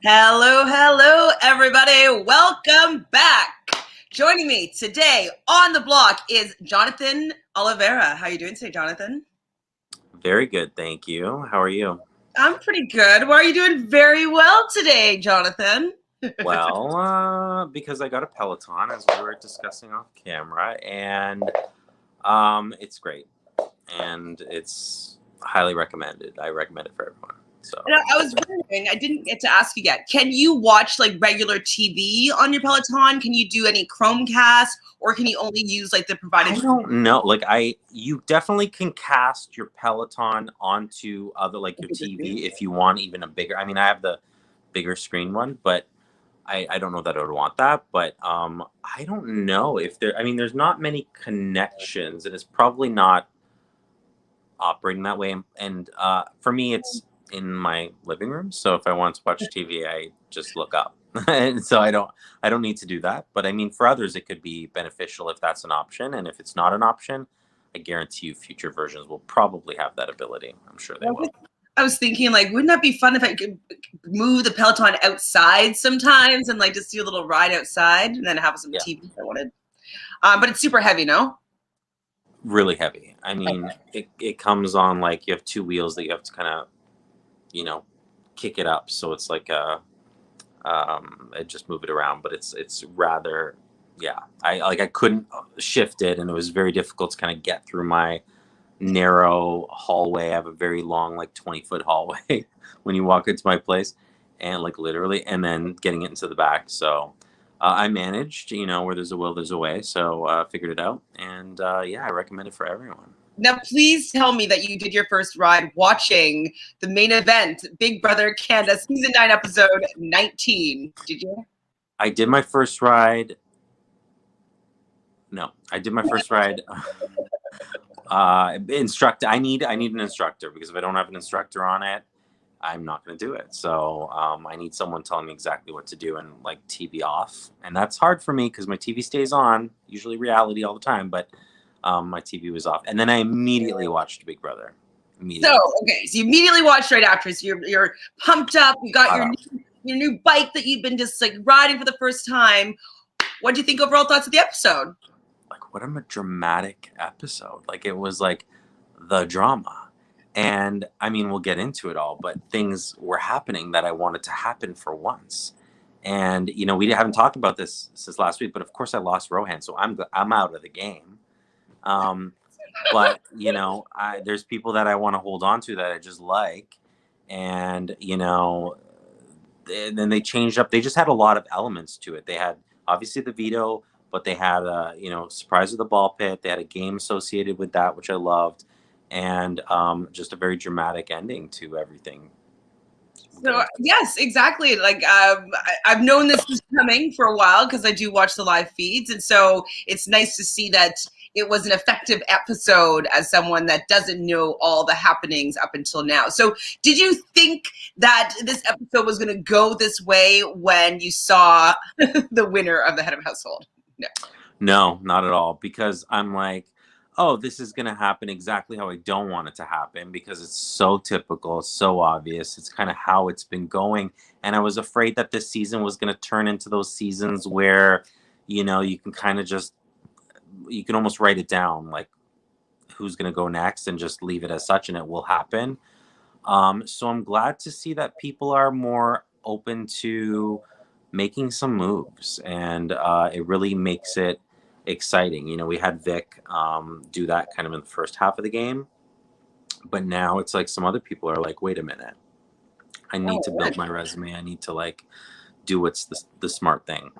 Hello, hello, everybody. Welcome back. Joining me today on the block is Jonathan Oliveira. How are you doing today, Jonathan? Very good, thank you. How are you? I'm pretty good. Why are you doing very well today, Jonathan? Well, because I got a Peloton, as we were discussing off camera, and it's great, and it's highly recommended. I recommend it for everyone. So And I was wondering, I didn't get to ask you yet. Can you watch like regular TV on your Peloton? Can you do any Chromecast, or can you only use like the provided? I don't know. You definitely can cast your Peloton onto other, like your TV, if you want even a bigger. I mean, I have the bigger screen one, but I don't know that I would want that, but I don't know if there. I mean, there's not many connections, and it's probably not operating that way. And for me, it's in my living room. So if I want to watch TV, I just look up, and so I don't need to do that. But I mean, for others, it could be beneficial if that's an option, and if it's not an option, I guarantee you, future versions will probably have that ability. I'm sure they will. I was thinking, like, wouldn't that be fun if I could move the Peloton outside sometimes and like just do a little ride outside and then have some TV if I wanted? But it's super heavy, no? Really heavy. I mean, it comes on like you have two wheels that you have to kind of, kick it up. So it's like I just move it around, but it's rather, yeah. I couldn't shift it, and it was very difficult to kind of get through my narrow hallway. I have a very long, like 20-foot hallway when you walk into my place, and like literally, and then getting it into the back. So I managed, where there's a will, there's a way. So figured it out, and yeah, I recommend it for everyone. Now, please tell me that you did your first ride watching the main event, Big Brother Canada, season 9, episode 19. Did you? I did my first ride. No, I did my first ride. Instructor. I need an instructor, because if I don't have an instructor on it, I'm not going to do it. So I need someone telling me exactly what to do, and like TV off, and that's hard for me because my TV stays on, usually reality all the time, but my TV was off, and then I immediately watched Big Brother. So you immediately watched right after. So you're pumped up. You got your new bike that you've been just like riding for the first time. What do you think overall thoughts of the episode? Like, what a dramatic episode. Like, it was like the drama. And I mean, we'll get into it all, but things were happening that I wanted to happen for once. And we haven't talked about this since last week, but of course I lost Rohan, so I'm out of the game. But there's people that I want to hold on to that I just like, and then they changed up. They just had a lot of elements to it. They had obviously the veto, but they had surprise of the ball pit. They had a game associated with that, which I loved, and just a very dramatic ending to everything. So yes, exactly. Like I've known this was coming for a while because I do watch the live feeds, and so it's nice to see that it was an effective episode as someone that doesn't know all the happenings up until now. So did you think that this episode was going to go this way when you saw the winner of the head of household? No, not at all, because I'm like, oh, this is going to happen exactly how I don't want it to happen, because it's so typical, so obvious. It's kind of how it's been going. And I was afraid that this season was going to turn into those seasons where, you can kind of just, you can almost write it down, like who's going to go next, and just leave it as such, and it will happen. So I'm glad to see that people are more open to making some moves, and it really makes it exciting. We had Vic do that kind of in the first half of the game, but now it's like some other people are like, wait a minute, I need to build my resume. I need to like do what's the smart thing.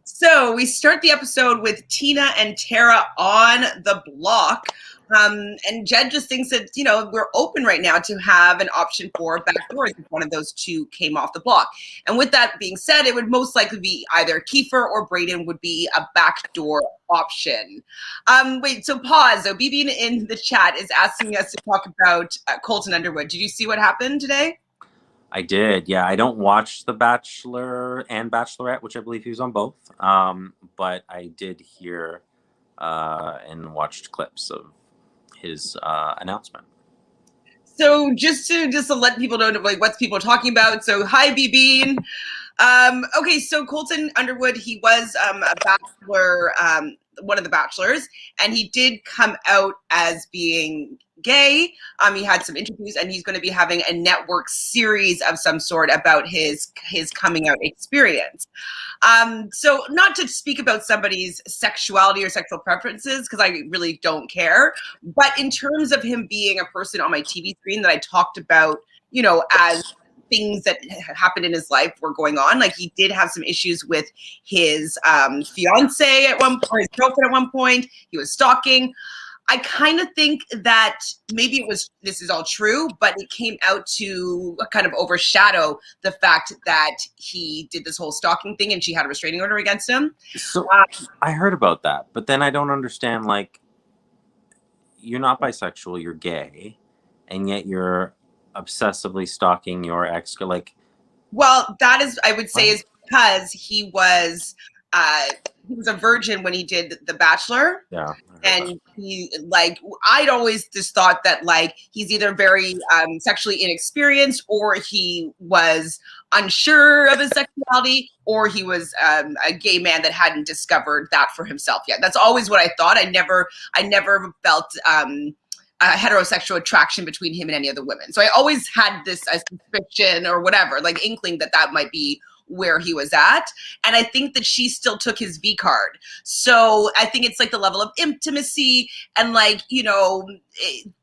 So we start the episode with Tina and Tara on the block. And Jed just thinks that, we're open right now to have an option for backdoors if one of those two came off the block. And with that being said, it would most likely be either Kiefer or Brayden would be a backdoor option. Wait, so pause. So BB in the chat is asking us to talk about Colton Underwood. Did you see what happened today? I did, yeah. I don't watch The Bachelor and Bachelorette, which I believe he was on both. But I did hear and watched clips of his announcement. So just to let people know like what people are talking about. So hi, BBan. Okay, so Colton Underwood, he was a bachelor, one of the bachelors, and he did come out as being gay. He had some interviews, and he's going to be having a network series of some sort about his coming out experience. So not to speak about somebody's sexuality or sexual preferences, because I really don't care, but in terms of him being a person on my TV screen that I talked about, as things that happened in his life were going on. Like he did have some issues with his fiance at one point, his girlfriend at one point. He was stalking. I kind of think that maybe this is all true, but it came out to kind of overshadow the fact that he did this whole stalking thing and she had a restraining order against him. So I heard about that, but then I don't understand, like, you're not bisexual, you're gay, and yet you're obsessively stalking your ex. Like, well, that is, I would say, is because he was a virgin when he did The Bachelor. Yeah. And he, like, I'd always just thought that, like, he's either very sexually inexperienced, or he was unsure of his sexuality, or he was a gay man that hadn't discovered that for himself yet. That's always what I thought. I never felt a heterosexual attraction between him and any other women. So I always had this suspicion or whatever, like inkling that might be where he was at. And I think that she still took his V card. So I think it's like the level of intimacy and, like,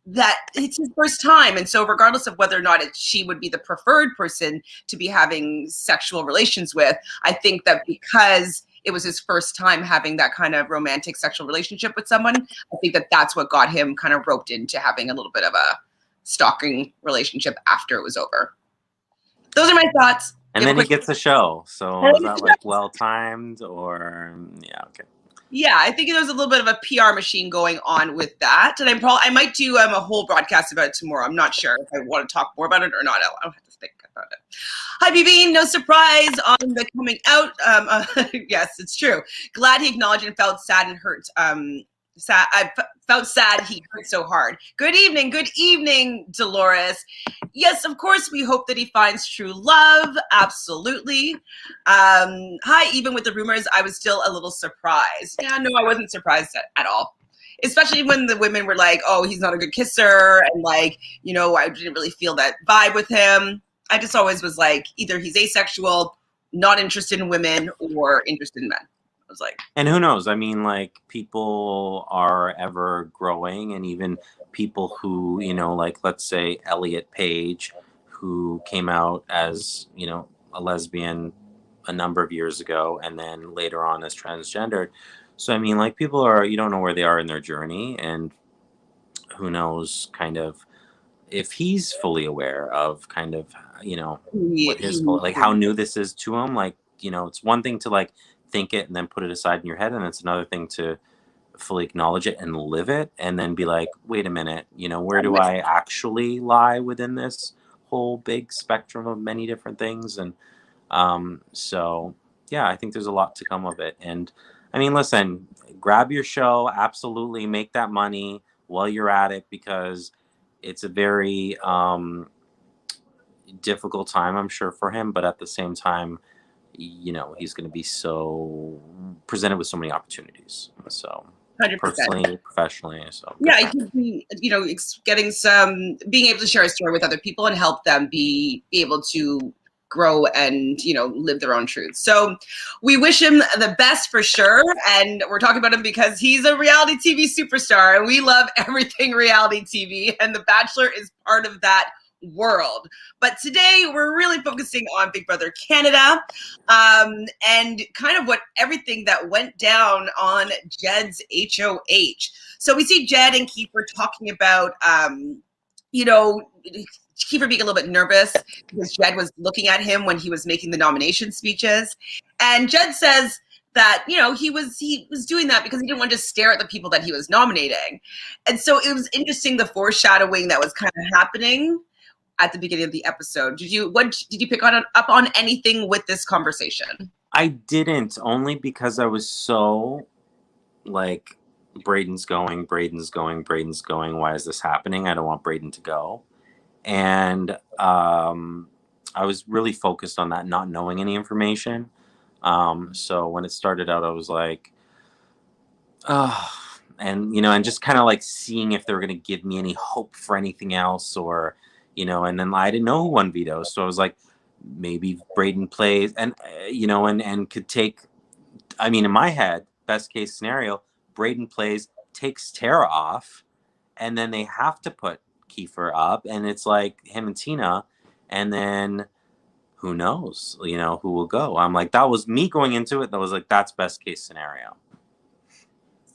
that it's his first time. And so regardless of whether or not she would be the preferred person to be having sexual relations with, I think that because it was his first time having that kind of romantic sexual relationship with someone, I think that that's what got him kind of roped into having a little bit of a stalking relationship after it was over. Those are my thoughts. And then he gets a show. So is that like well-timed or, yeah, okay. Yeah, I think there's a little bit of a PR machine going on with that. And I might do a whole broadcast about it tomorrow. I'm not sure if I want to talk more about it or not. I'll have to think about it. Hi, BB. No surprise on the coming out. Yes, it's true. Glad he acknowledged and felt sad and hurt. I felt sad he hurt so hard. Good evening, Dolores. Yes, of course, we hope that he finds true love. Absolutely. Hi, even with the rumors, I was still a little surprised. Yeah, no, I wasn't surprised at all. Especially when the women were like, oh, he's not a good kisser. And, like, I didn't really feel that vibe with him. I just always was like, either he's asexual, not interested in women, or interested in men. I was like, and who knows? I mean, like, people are ever growing, and even people who, like, let's say Elliot Page, who came out as, a lesbian a number of years ago, and then later on as transgendered. So, I mean, like, people you don't know where they are in their journey, and who knows kind of if he's fully aware of kind of, what his, like, how new this is to him. Like, it's one thing to, like, think it and then put it aside in your head, and it's another thing to fully acknowledge it and live it, and then be like, wait a minute, where do I actually lie within this whole big spectrum of many different things? And so yeah, I think there's a lot to come of it. And I mean, listen, grab your show, absolutely, make that money while you're at it, because it's a very difficult time, I'm sure, for him, but at the same time, he's going to be so presented with so many opportunities. So 100%. Personally, professionally. So yeah, it could be, getting being able to share a story with other people and help them be able to grow and, live their own truth. So we wish him the best for sure. And we're talking about him because he's a reality TV superstar, and we love everything reality TV, and The Bachelor is part of that world. But today we're really focusing on Big Brother Canada, and kind of everything that went down on Jed's HOH. So we see Jed and Kiefer talking about, Kiefer being a little bit nervous because Jed was looking at him when he was making the nomination speeches. And Jed says that, he was doing that because he didn't want to just stare at the people that he was nominating. And so it was interesting, the foreshadowing that was kind of happening at the beginning of the episode. Did you pick up on anything with this conversation? I didn't, only because I was so like, Braden's going. Why is this happening? I don't want Braden to go. and I was really focused on that, not knowing any information. So when it started out, I was like, oh, and and just kind of like seeing if they were going to give me any hope for anything else, or and then I didn't know who won veto, so I was like, maybe Braden plays, and and could take. I mean, in my head, best case scenario, Braden plays, takes Tara off, and then they have to put Kiefer up, and it's like him and Tina, and then who knows, who will go. I'm like, that was me going into it. That was like, that's best case scenario.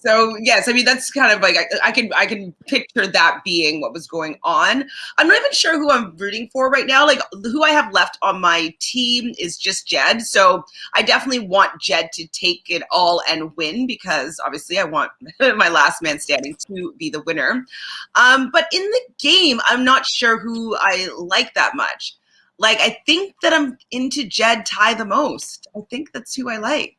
So yes, I mean that's kind of like I can picture that being what was going on. I'm not even sure who I'm rooting for right now. Like who I have left on my team is just Jed. So I definitely want Jed to take it all and win, because obviously I want my last man standing to be the winner. But in the game, I'm not sure who I like that much. Like I think that I'm into Jed Ty the most. I think that's who I like.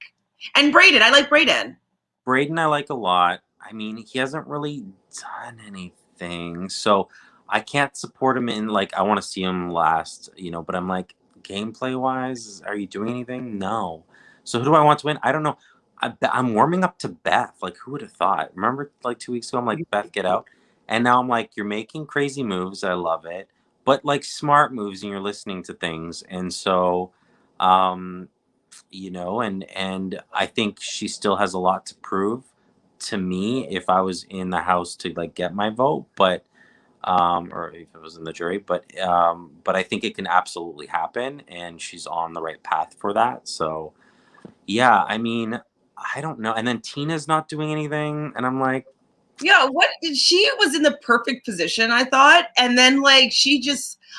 And Braden, I like Braden. Braden, I like a lot. I mean, he hasn't really done anything, so I can't support him in, like, I want to see him last, but I'm like, gameplay wise, are you doing anything? No. So who do I want to win? I don't know. I'm warming up to Beth. Like, who would have thought? Remember, like 2 weeks ago, I'm like, Beth, get out. And now I'm like, you're making crazy moves. I love it. But like smart moves, and you're listening to things. And so, um, and I think she still has a lot to prove to me if I was in the house to like get my vote, but or if it was in the jury, but I think it can absolutely happen, and she's on the right path for that. So yeah, I mean, I don't know. And then Tina's not doing anything, and I'm like, yeah, she was in the perfect position, I thought. And then like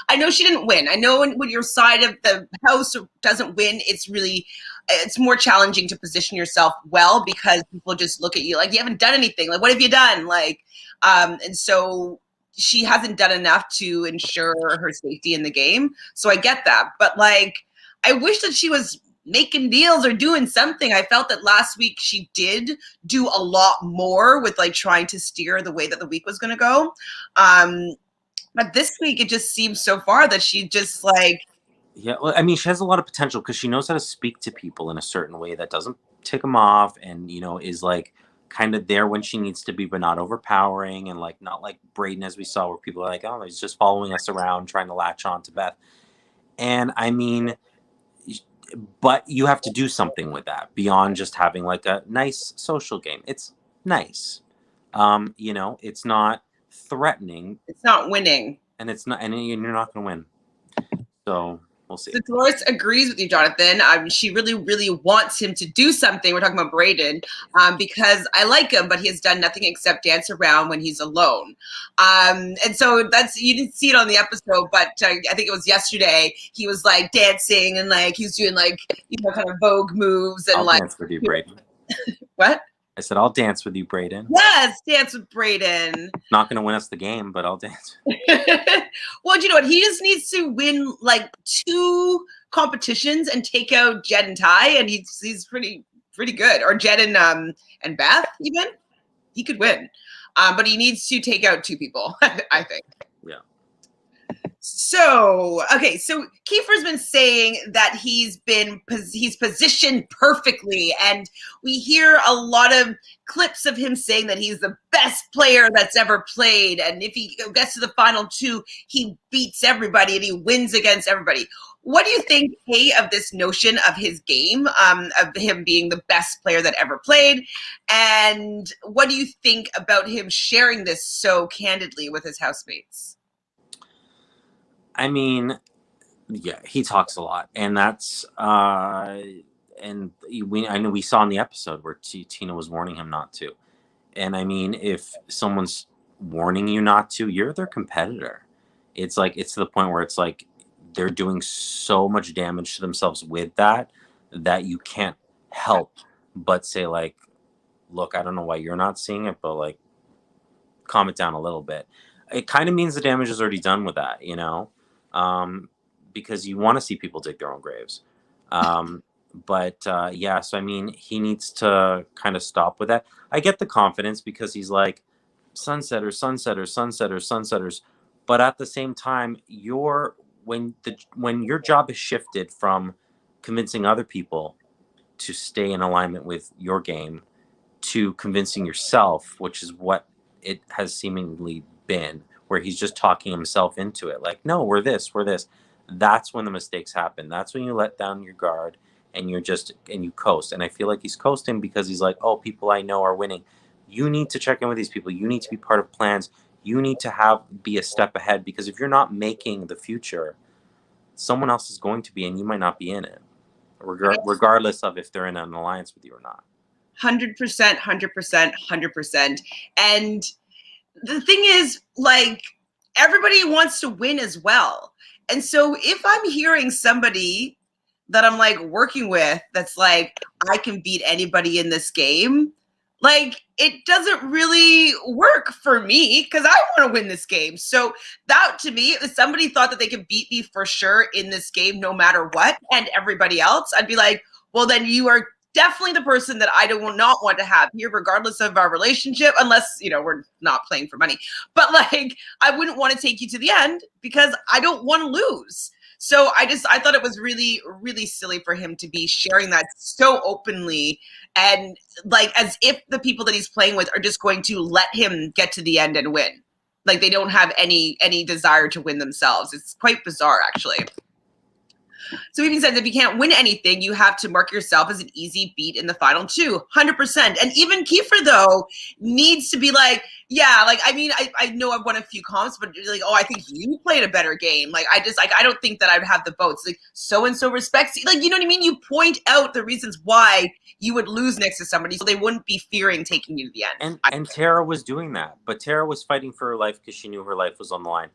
I know she didn't win. I know when your side of the house doesn't win, it's more challenging to position yourself well, because people just look at you like you haven't done anything. Like, what have you done? Like, and so she hasn't done enough to ensure her safety in the game. So I get that. But like, I wish that she was making deals or doing something. I felt that last week she did do a lot more with like trying to steer the way that the week was going to go. But this week it just seems so far that she just like, yeah, well, I mean, she has a lot of potential because she knows how to speak to people in a certain way that doesn't tick them off, and is like kind of there when she needs to be, but not overpowering, and like not like Braden, as we saw, where people are like, oh, he's just following us around trying to latch on to Beth. And I mean, but you have to do something with that beyond just having like a nice social game. It's nice, it's not threatening, it's not winning. and it's not, and you're not going to win. So we'll see. So Dolores agrees with you, Jonathan. She really, really wants him to do something. We're talking about Braden, because I like him, but he has done nothing except dance around when he's alone. And so you didn't see it on the episode, but I think it was yesterday. He was like dancing, and like he was doing like kind of Vogue moves, and I'll like dance with you, Braden. What? I said, I'll dance with you, Braden. Yes, dance with Braden. Not going to win us the game, but I'll dance. Well, you know what? He just needs to win like 2 competitions and take out Jed and Ty, and he's pretty good. Or Jed and Beth, even he could win, but he needs to take out 2 people. I think. Yeah. So, okay, so Kiefer's been saying that he's positioned perfectly, and we hear a lot of clips of him saying that he's the best player that's ever played, and if he gets to the final 2, he beats everybody and he wins against everybody. What do you think, of this notion of his game, of him being the best player that ever played, and what do you think about him sharing this so candidly with his housemates? I mean, yeah, he talks a lot, and that's and I know we saw in the episode where Tina was warning him not to. And I mean, if someone's warning you not to, you're their competitor. It's like, it's to the point where it's like they're doing so much damage to themselves with that you can't help but say like, look, I don't know why you're not seeing it, but like, calm it down a little bit. It kind of means the damage is already done with that, because you want to see people dig their own graves. But yeah, so I mean, he needs to kind of stop with that. I get the confidence because he's like, sunsetters, sunsetters, sunsetters, sunsetters. But at the same time, when your job is shifted from convincing other people to stay in alignment with your game to convincing yourself, which is what it has seemingly been, where he's just talking himself into it. Like, no, we're this, we're this. That's when the mistakes happen. That's when you let down your guard and you coast. And I feel like he's coasting because he's like, oh, people I know are winning. You need to check in with these people. You need to be part of plans. You need to be a step ahead, because if you're not making the future, someone else is going to be, and you might not be in it, regardless of if they're in an alliance with you or not. 100%, 100%, 100%. And the thing is, like, everybody wants to win as well. And so if I'm hearing somebody that I'm like working with that's like, I can beat anybody in this game, like, it doesn't really work for me because I want to win this game. So that, to me, if somebody thought that they could beat me for sure in this game no matter what, and everybody else, I'd be like, well, then you are definitely the person that I do not want to have here, regardless of our relationship, unless, you know, we're not playing for money. But like, I wouldn't want to take you to the end because I don't want to lose. So I thought it was really, really silly for him to be sharing that so openly, and like as if the people that he's playing with are just going to let him get to the end and win. Like they don't have any desire to win themselves. It's quite bizarre, actually. So even said, if you can't win anything, you have to mark yourself as an easy beat in the final two, 100%. And even Kiefer, though, needs to be like, yeah, like, I mean, I know I've won a few comps, but like, oh, I think you played a better game. Like, I don't think that I'd have the votes. Like, so-and-so respects you. Like, you know what I mean? You point out the reasons why you would lose next to somebody so they wouldn't be fearing taking you to the end. And Tara was doing that, but Tara was fighting for her life because she knew her life was on the line.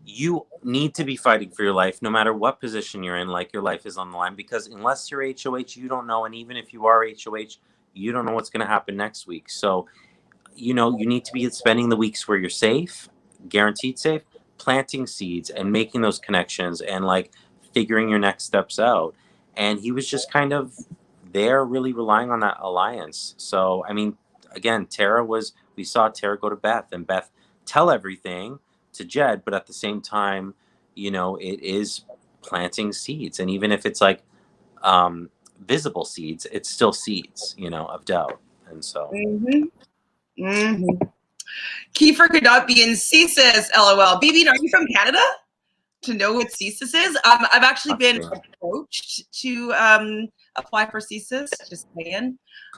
You need to be fighting for your life no matter what position you're in, like your life is on the line, because unless you're HOH, you don't know. And even if you are HOH, you don't know what's going to happen next week. So, you know, you need to be spending the weeks where you're safe, guaranteed safe, planting seeds and making those connections and like figuring your next steps out. And he was just kind of there really relying on that alliance. So, I mean, again, we saw Tara go to Beth and Beth tell everything to Jed, but at the same time, you know, it is planting seeds. And even if it's like visible seeds, it's still seeds, you know, of doubt. And so. Kiefer could not be in CSIS, LOL. BB, are you from Canada to know what CSIS is? I've actually been approached to apply for CSIS, just saying.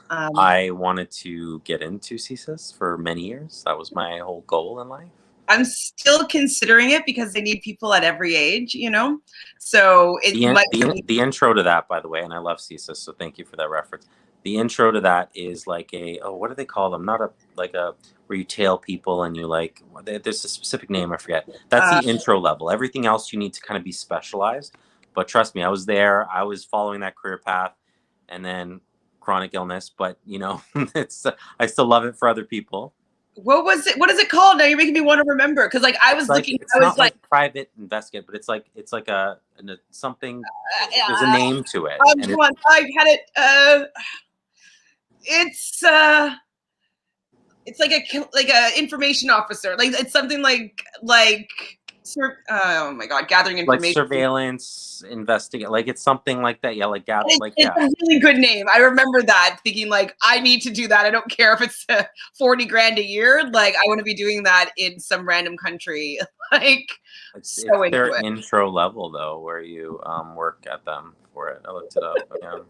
I wanted to get into CSIS for many years. That was my whole goal in life. I'm still considering it because they need people at every age, you know? So the intro to that, by the way, and I love CSIS, so thank you for that reference. The intro to that is like what do they call them? Not where you tail people and you like, there's a specific name, I forget. That's the intro level. Everything else you need to kind of be specialized. But trust me, I was there. I was following that career path, and then chronic illness. But, you know, I still love it for other people. What was it? What is it called? Now you're making me want to remember, because like I was looking. It's not like private investigate, but it's like something. There's a name to it. I had it. It's like a information officer. Like it's something like oh my god, gathering information, like surveillance, investigate. Like it's something like that. Yeah, like gather. It's a really good name. I remember that, thinking like I need to do that. I don't care if it's 40 grand a year. Like I want to be doing that in some random country. Like it's their intro level though, where you work at them for it. I looked it up again.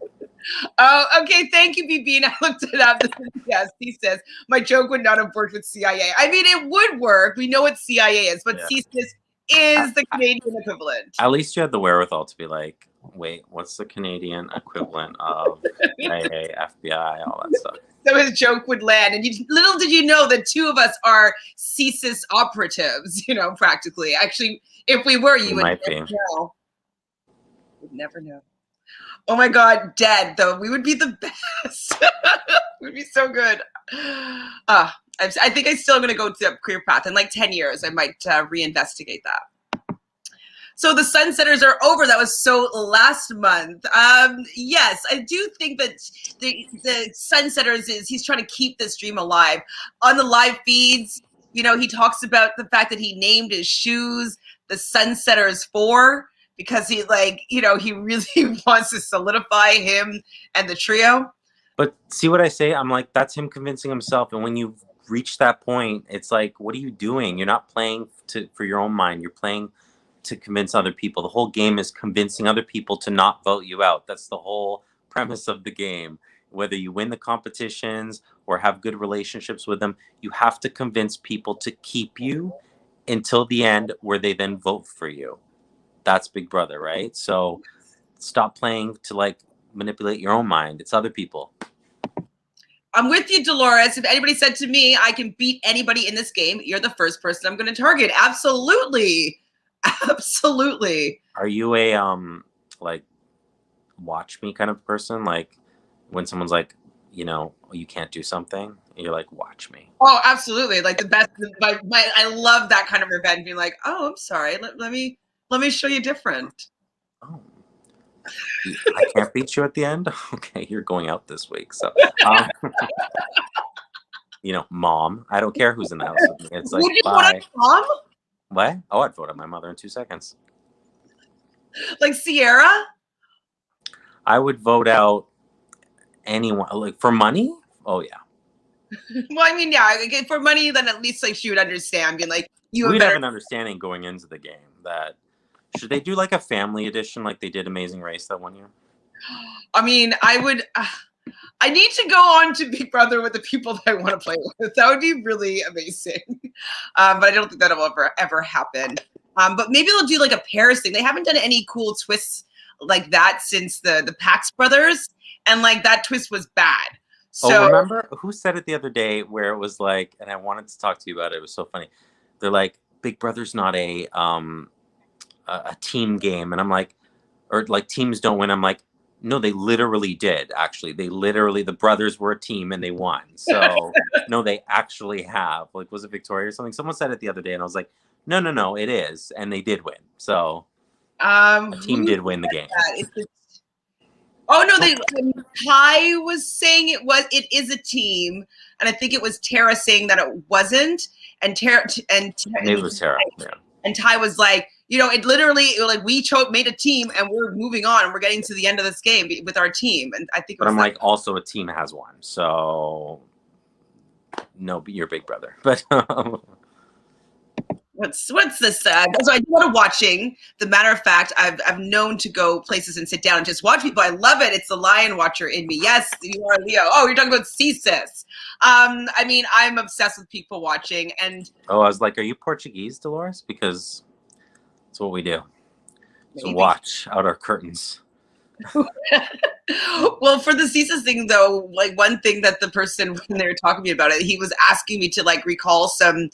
Oh, okay. Thank you, BB. And I looked it up. Yes, he says my joke would not have worked with CIA. I mean, it would work. We know what CIA is, but CSIS is the Canadian equivalent. At least you had the wherewithal to be like, wait, what's the Canadian equivalent of CIA, FBI, all that stuff? So his joke would land. And little did you know that two of us are CSIS operatives, you know, practically. Actually, if we were, you would never know. Would never know. Oh my God, dead though. We would be the best. We'd be so good. I think I still am going to go to a career path. In like 10 years, I might reinvestigate that. So the Sunsetters are over. That was so last month. Yes, I do think that the Sunsetters he's trying to keep this dream alive. On the live feeds, You know, he talks about the fact that he named his shoes the Sunsetters 4 because he he really wants to solidify him and the trio. But see what I say? I'm like, that's him convincing himself. And when you've reached that point, it's like, what are you doing? You're not playing for your own mind. You're playing to convince other people. The whole game is convincing other people to not vote you out. That's the whole premise of the game. Whether you win the competitions or have good relationships with them, you have to convince people to keep you until the end where they then vote for you. That's Big Brother, right? So stop playing to like manipulate your own mind. It's other people. I'm with you, Dolores. If anybody said to me, I can beat anybody in this game, you're the first person I'm going to target. Absolutely. Absolutely. Are you a like watch me kind of person? Like when someone's like, you know, you can't do something, and you're like, watch me. Oh, absolutely. Like the best. I love that kind of revenge. Being like, oh, I'm sorry. Let me show you different. Oh, I can't beat you at the end. Okay, you're going out this week, so you know, mom. I don't care who's in the house with me. It's like, would you bye. vote on mom? What? Oh, I'd vote on my mother in 2 seconds. Like Sierra? I would vote out anyone. Like for money? Oh yeah. Well, I mean, yeah. For money, then at least like she would understand. Being like, we'd have an understanding going into the game that. Should they do like a family edition like they did Amazing Race that one year? I mean, I would. I need to go on to Big Brother with the people that I want to play with. That would be really amazing. But I don't think that'll ever happen. But maybe they'll do like a Paris thing. They haven't done any cool twists like that since the Pax brothers, and like that twist was bad. So remember who said it the other day where it was like, and I wanted to talk to you about it. It was so funny. They're like, Big Brother's not a team game, and I'm like, or like teams don't win. I'm like, no, they literally did. Actually, the brothers were a team and they won. So no, they actually have. Like, was it Victoria or something? Someone said it the other day, and I was like, no, it is, and they did win. So a team did win the game. Oh no, Ty was saying it is a team, and I think it was Tara saying that it wasn't, and maybe it was Tara. Yeah. And Ty was like, you know, it like we made a team and we're moving on and we're getting to the end of this game with our team. And I think, but I'm like, also a team has won. So no, you're Big Brother. But what's this? So I do a lot of watching. The matter of fact, I've known to go places and sit down and just watch people. I love it. It's the lion watcher in me. Yes, you are Leo. Oh, you're talking about CSIS. I mean, I'm obsessed with people watching. And I was like, are you Portuguese, Dolores? Because that's what we do. So watch out our curtains. Well, for the CSIS thing, though, like one thing that the person, when they were talking to me about it, he was asking me to like recall some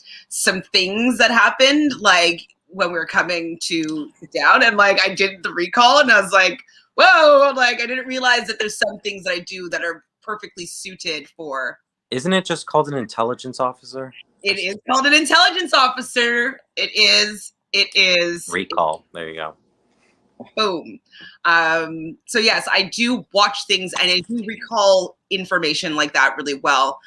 things that happened, like when we were coming to sit down, and like I did the recall, and I was like, whoa, like I didn't realize that there's some things that I do that are perfectly suited for. Isn't it just called an intelligence officer? It is called an intelligence officer. It is. Recall. There you go. Boom. So yes, I do watch things and I do recall information like that really well.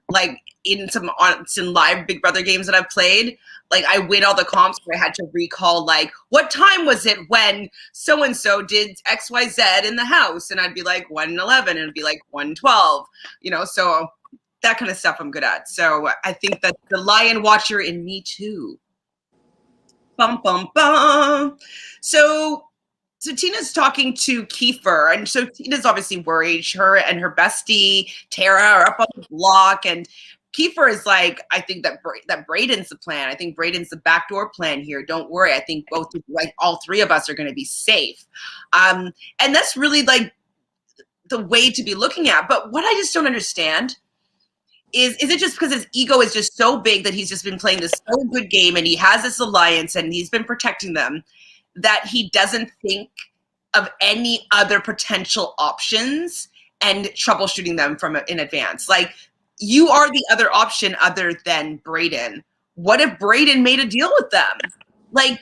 Like in some live Big Brother games that I've played, like I win all the comps where I had to recall like, what time was it when so-and-so did XYZ in the house? And I'd be like 1:11 and it'd be like 1:12, you know, so that kind of stuff I'm good at. So I think that the lion watcher in me too. Bum, bum, bum. So Tina's talking to Kiefer, and so Tina's obviously worried. Her and her bestie Tara are up on the block, and Kiefer is like, I think that Brayden's the plan. I think Brayden's the backdoor plan here. Don't worry. I think all three of us are going to be safe. And that's really like the way to be looking at. But what I just don't understand is it just because his ego is just so big that he's just been playing this so good game and he has this alliance and he's been protecting them that he doesn't think of any other potential options and troubleshooting them in advance? Like, you are the other option other than Brayden. What if Brayden made a deal with them? Like,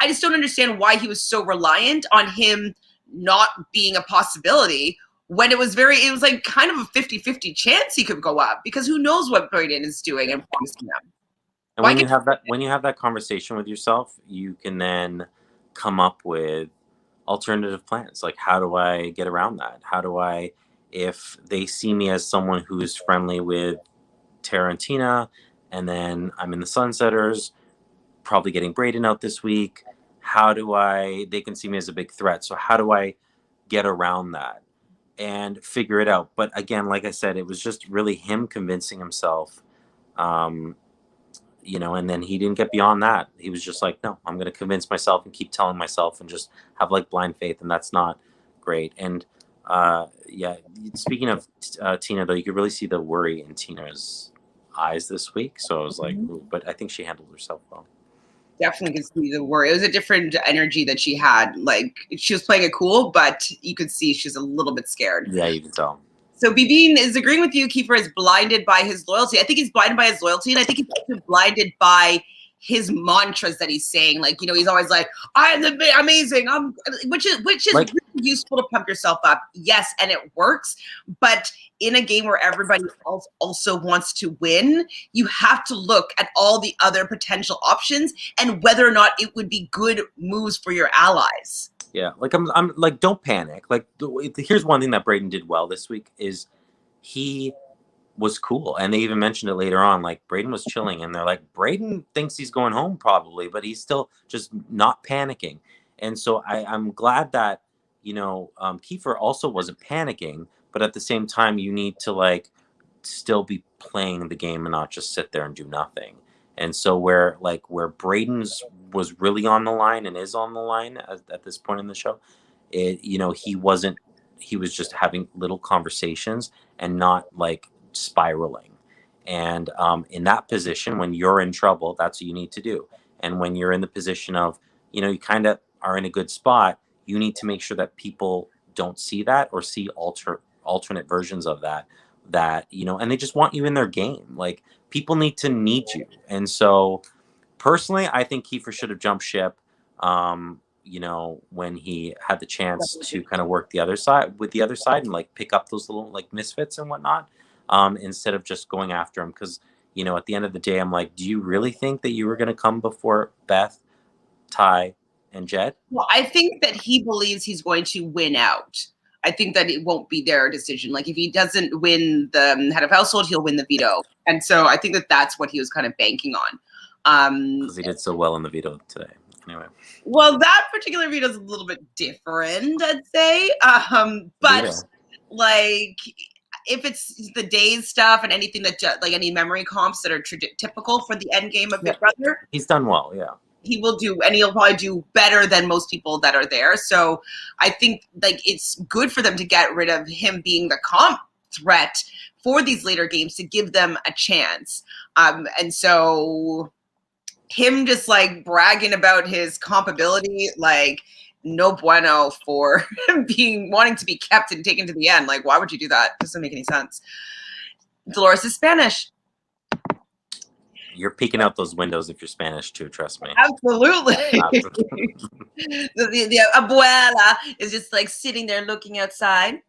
I just don't understand why he was so reliant on him not being a possibility when it was like kind of a 50-50 chance he could go up, because who knows what Brayden is doing and promising them. And when you have that conversation with yourself, you can then come up with alternative plans. Like, how do I get around that? How do I, if they see me as someone who is friendly with Tara and Tina, and then I'm in the Sunsetters, probably getting Brayden out this week, they can see me as a big threat. So how do I get around that and figure it out? But again, like I said, it was just really him convincing himself, and then he didn't get beyond that. He was just like, no, I'm going to convince myself and keep telling myself and just have like blind faith. And that's not great. And speaking of Tina, though, you could really see the worry in Tina's eyes this week. So I was like, ooh, but I think she handled herself well. Definitely could see the worry. It was a different energy that she had. Like, she was playing it cool, but you could see she's a little bit scared. Yeah, you can tell. So BB is agreeing with you. Kiefer is blinded by his loyalty. I think he's blinded by his loyalty, and I think he's also blinded by his mantras that he's saying. Like, he's always like, "I'm the amazing." Which is like, really useful to pump yourself up. Yes, and it works. But in a game where everybody else also wants to win, you have to look at all the other potential options and whether or not it would be good moves for your allies. Yeah, like I'm like, don't panic. Like, here's one thing that Brayden did well this week is he was cool, and they even mentioned it later on. Like, Brayden was chilling, and they're like, Brayden thinks he's going home probably, but he's still just not panicking. And so I'm glad that Kiefer also wasn't panicking, but at the same time, you need to like still be playing the game and not just sit there and do nothing. And so where Brayden's was really on the line and is on the line at this point in the show, he was just having little conversations and not like spiraling. And in that position, when you're in trouble, that's what you need to do. And when you're in the position of, you kind of are in a good spot, you need to make sure that people don't see that or see alternate versions of that, and they just want you in their game. Like, people need you. And so personally, I think Kiefer should have jumped ship, when he had the chance to kind of work the other side and like pick up those little like misfits and whatnot, instead of just going after him. Because, at the end of the day, I'm like, do you really think that you were going to come before Beth, Ty, and Jed? Well, I think that he believes he's going to win out. I think that it won't be their decision. Like, if he doesn't win the head of household, he'll win the veto. And so I think that that's what he was kind of banking on. Because he did so well in the veto today. Anyway. Well, that particular veto is a little bit different, I'd say. But veto. Like, if it's the days stuff and anything that like any memory comps that are typical for the end game of Big Brother, he's done well. Yeah. He will do, and he'll probably do better than most people that are there. So I think like it's good for them to get rid of him being the comp threat for these later games to give them a chance. And so him just like bragging about his comp ability, like, no bueno for wanting to be kept and taken to the end. Like, why would you do that? Doesn't make any sense. Dolores is Spanish. You're peeking out those windows if you're Spanish too, trust me. Absolutely. the abuela is just like sitting there looking outside.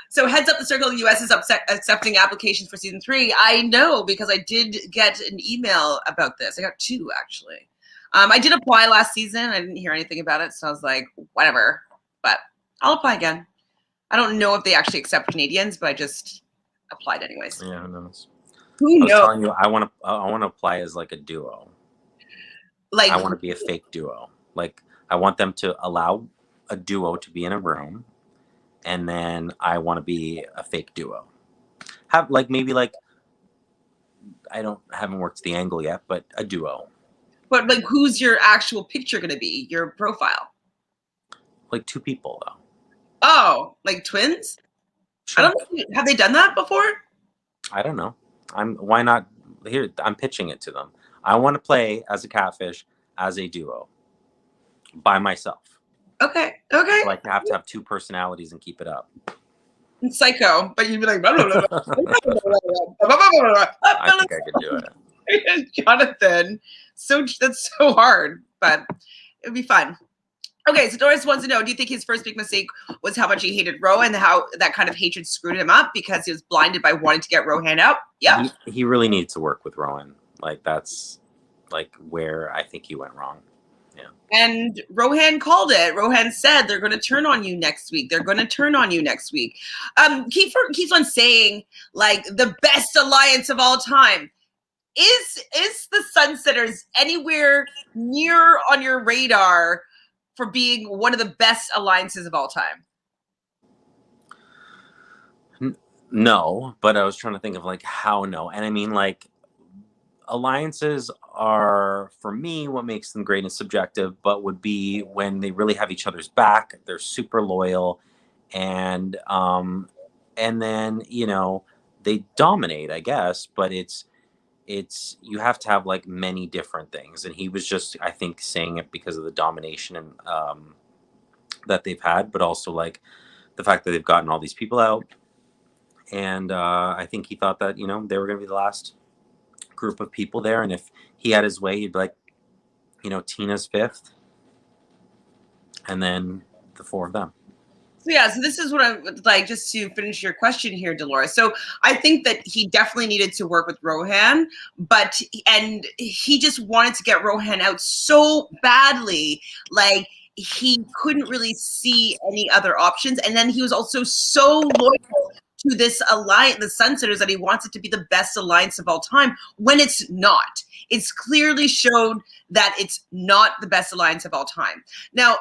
So heads up the circle, the US is accepting applications for season 3. I know because I did get an email about this. I got 2 actually. I did apply last season. I didn't hear anything about it. So I was like, whatever, but I'll apply again. I don't know if they actually accept Canadians, but I just applied anyways. Yeah, who knows? Who knows? I was telling you, I want to apply as like a duo. Like, I want to be a fake duo. Like, I want them to allow a duo to be in a room, and then I want to be a fake duo. Have like maybe like haven't worked the angle yet, but a duo. But like, who's your actual picture going to be? Your profile? Like 2 people though. Oh, like twins? Sure. I don't know. Have they done that before? I don't know. Why not? Here, I'm pitching it to them. I want to play as a catfish, as a duo, by myself. Okay. Like, I have to have 2 personalities and keep it up. It's psycho, but you'd be like, blah, blah, blah, blah. I think I could do it. Jonathan, that's so hard, but it would be fun. Okay, so Doris wants to know, do you think his first big mistake was how much he hated Rohan and how that kind of hatred screwed him up because he was blinded by wanting to get Rohan out? Yeah. He really needs to work with Rohan. Like, that's like where I think he went wrong. Yeah. And Rohan called it. Rohan said they're going to turn on you next week. They're going to turn on you next week. Kiefer keeps on saying, like, the best alliance of all time. Is the Sunsetters anywhere near on your radar for being one of the best alliances of all time? No, but I was trying to think of like how no. And I mean, like, alliances are, for me, what makes them great and subjective, but would be when they really have each other's back. They're super loyal, and then they dominate, I guess. But it's you have to have like many different things, and he was just, I think, saying it because of the domination and that they've had, but also like the fact that they've gotten all these people out. And I think he thought that they were going to be the last group of people there, and if he had his way, he'd be like, Tina's fifth, and then the four of them. So this is what I would like, just to finish your question here, Dolores. So I think that he definitely needed to work with Rohan, and he just wanted to get Rohan out so badly, like he couldn't really see any other options. And then he was also so loyal to this alliance, the Sunsetters, that he wants it to be the best alliance of all time when it's not. It's clearly showed that it's not the best alliance of all time. Now,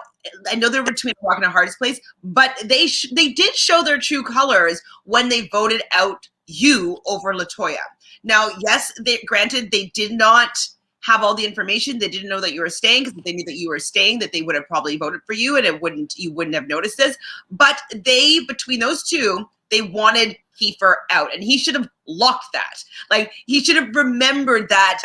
I know they're between a rock and a hard place, but they did show their true colors when they voted out you over LaToya. Now, yes, granted, they did not have all the information. They didn't know that you were staying, because if they knew that you were staying, that they would have probably voted for you, and you wouldn't have noticed this. But between those two, they wanted Kiefer out, and he should have locked that. Like, he should have remembered that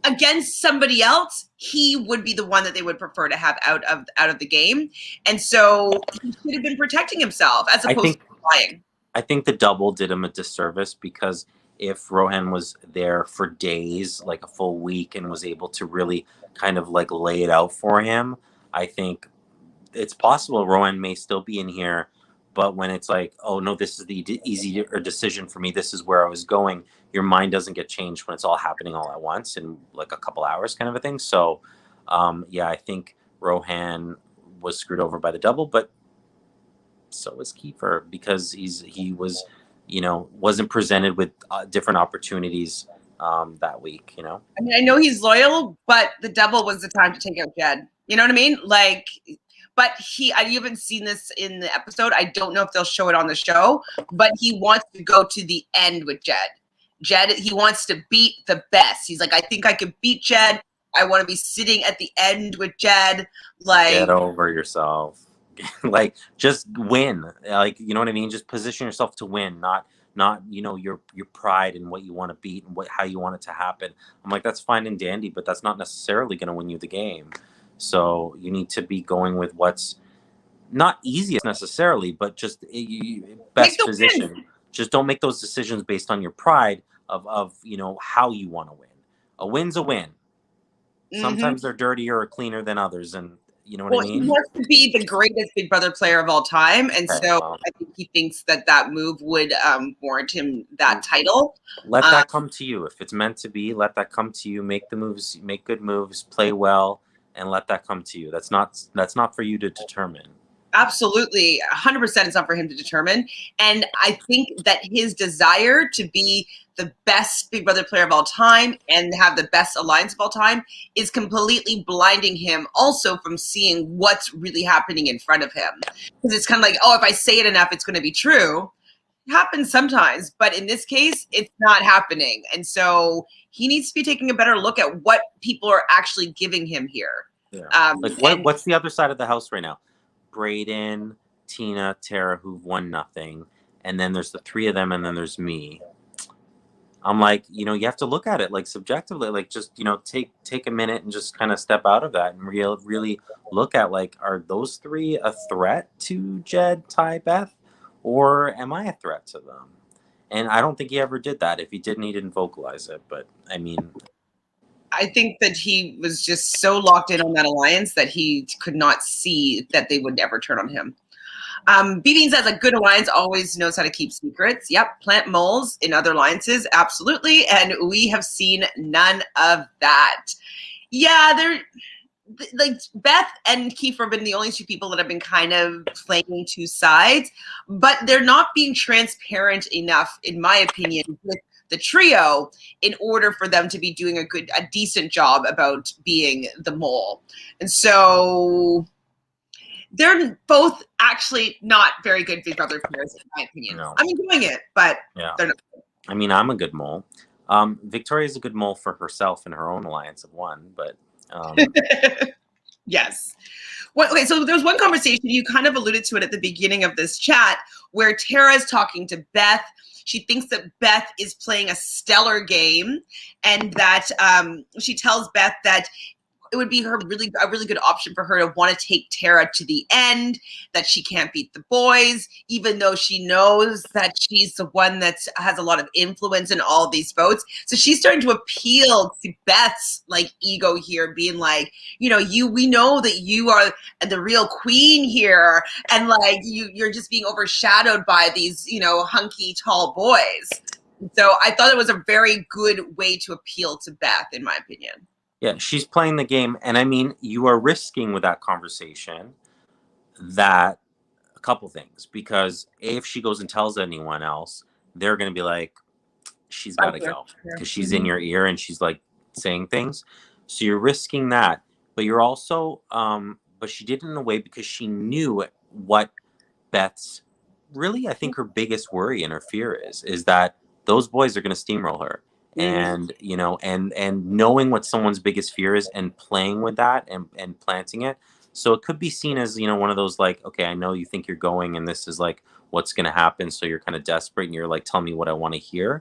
against somebody else, he would be the one that they would prefer to have out of the game. And so he should have been protecting himself as opposed to lying. I think the double did him a disservice, because if Rohan was there for days, like a full week, and was able to really kind of like lay it out for him, I think it's possible Rohan may still be in here. But when it's like, oh no, this is the easier decision for me, this is where I was going, your mind doesn't get changed when it's all happening all at once in like a couple hours, kind of a thing. So yeah, I think Rohan was screwed over by the double, but so was Kiefer, because he was, wasn't presented with different opportunities that week. I mean, I know he's loyal, but the double was the time to take out Jed. You know what I mean? Like, but you haven't seen this in the episode. I don't know if they'll show it on the show, but he wants to go to the end with Jed. He wants to beat the best. He's like, I think I can beat Jed. I want to be sitting at the end with Jed. Like, get over yourself. Like, just win. Like, you know what I mean? Just position yourself to win, not your pride and what you want to beat and how you want it to happen. I'm like, that's fine and dandy, but that's not necessarily going to win you the game. So you need to be going with what's not easiest necessarily, but just best position. Win. Just don't make those decisions based on your pride of how you want to win. A win's a win. Mm-hmm. Sometimes they're dirtier or cleaner than others, and you know what I mean? He wants to be the greatest Big Brother player of all time, and so I think he thinks that move would warrant him that title. Let that come to you. If it's meant to be, let that come to you. Make the moves, make good moves, play well, and let that come to you. That's not for you to determine. Absolutely, 100%. It's not for him to determine. And I think that his desire to be the best Big Brother player of all time and have the best alliance of all time is completely blinding him also from seeing what's really happening in front of him. Because it's kind of like, oh, if I say it enough, it's going to be true. It happens sometimes, but in this case, it's not happening. And so he needs to be taking a better look at what people are actually giving him here. Yeah. What's the other side of the house right now? Brayden, Tina, Tara, who've won nothing, and then there's the three of them, and then there's me. I'm like, you have to look at it like subjectively, like just take a minute and just kind of step out of that and really look at, like, are those three a threat to Jed, Ty, Beth, or am I a threat to them? And I don't think he ever did that. If he didn't, he didn't vocalize it. But I mean, I think that he was just so locked in on that alliance that he could not see that they would ever turn on him. BB says a good alliance always knows how to keep secrets. Yep, plant moles in other alliances, absolutely. And we have seen none of that. Yeah, they're like Beth and Kiefer have been the only two people that have been kind of playing two sides, but they're not being transparent enough, in my opinion, with the trio in order for them to be doing a decent job about being the mole. And so they're both actually not very good Big Brother players, in my opinion. No. I'm enjoying it, but they're not. I mean, I'm a good mole. Victoria's a good mole for herself in her own alliance of one, but yes. Well, okay, so there's one conversation, you kind of alluded to it at the beginning of this chat, where Tara's talking to Beth. She thinks that Beth is playing a stellar game, and that she tells Beth that it would be a really good option for her to want to take Tara to the end, that she can't beat the boys, even though she knows that she's the one that has a lot of influence in all these votes. So she's starting to appeal to Beth's like ego here, being like, you know, we know that you are the real queen here, and like you're just being overshadowed by these, you know, hunky tall boys. So I thought it was a very good way to appeal to Beth, in my opinion. Yeah, she's playing the game. And I mean, you are risking with that conversation that a couple things, because if she goes and tells anyone else, they're going to be like, she's got to go because she's in your ear and she's like saying things. So you're risking that, but you're also, but she did it in a way because she knew what Beth's really, I think her biggest worry and her fear is that those boys are going to steamroll her. And, you know, and knowing what someone's biggest fear is and playing with that and planting it. So it could be seen as, you know, one of those like, okay, I know you think you're going and this is like what's going to happen. So you're kind of desperate and you're like, tell me what I want to hear.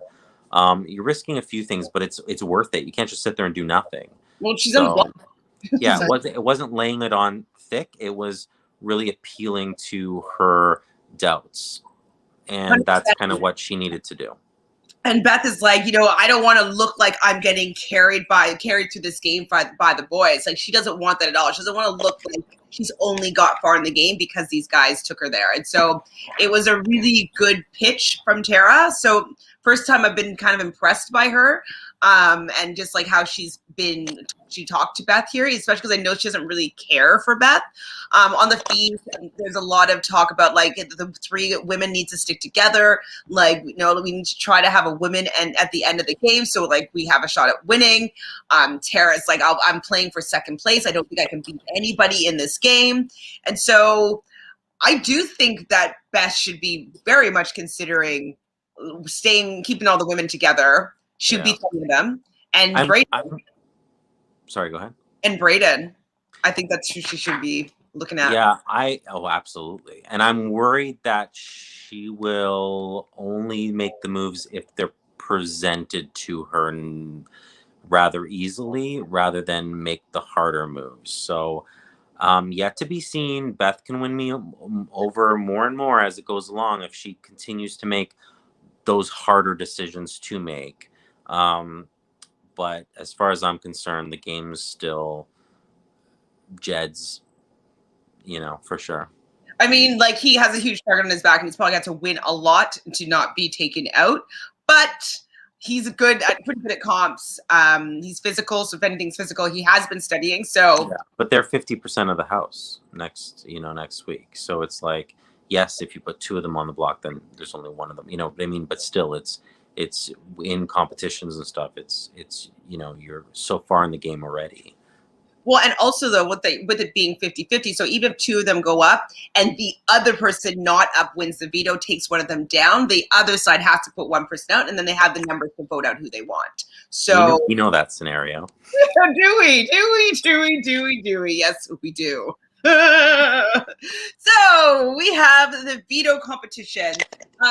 You're risking a few things, but it's worth it. You can't just sit there and do nothing. Well, she's on. Yeah, it wasn't laying it on thick. It was really appealing to her doubts. And that's kind of what she needed to do. And Beth is like, you know, I don't want to look like I'm getting carried through this game by the boys. Like, she doesn't want that at all. She doesn't want to look like she's only got far in the game because these guys took her there. And so it was a really good pitch from Tara. So first time I've been kind of impressed by her. And just like how she talked to Beth here, especially because I know she doesn't really care for Beth. On the feed, there's a lot of talk about like the three women need to stick together. Like, you know, we need to try to have a woman and at the end of the game, so like we have a shot at winning. Tara's like, I'm playing for second place. I don't think I can beat anybody in this game, and so I do think that Beth should be very much considering keeping all the women together. Should be telling them. And Brayden. Sorry, go ahead. And Brayden, I think that's who she should be looking at. Yeah, absolutely. And I'm worried that she will only make the moves if they're presented to her rather easily, rather than make the harder moves. So yet to be seen. Beth can win me over more and more as it goes along if she continues to make those harder decisions to make. But as far as I'm concerned, the game's still Jed's, you know, for sure. I mean, like, he has a huge target on his back and he's probably got to win a lot to not be taken out, but he's pretty good at comps. He's physical, so if anything's physical, he has been studying. So, yeah, but they're 50% of the house next week. So it's like, yes, if you put two of them on the block, then there's only one of them. You know what I mean? But still, it's in competitions and stuff. It's you know, you're so far in the game already. Well, and also though, with it being 50-50, so even if two of them go up and the other person not up wins the veto, takes one of them down, the other side has to put one person out, and then they have the numbers to vote out who they want. So we know that scenario. Do we? Yes, we do. So we have the veto competition.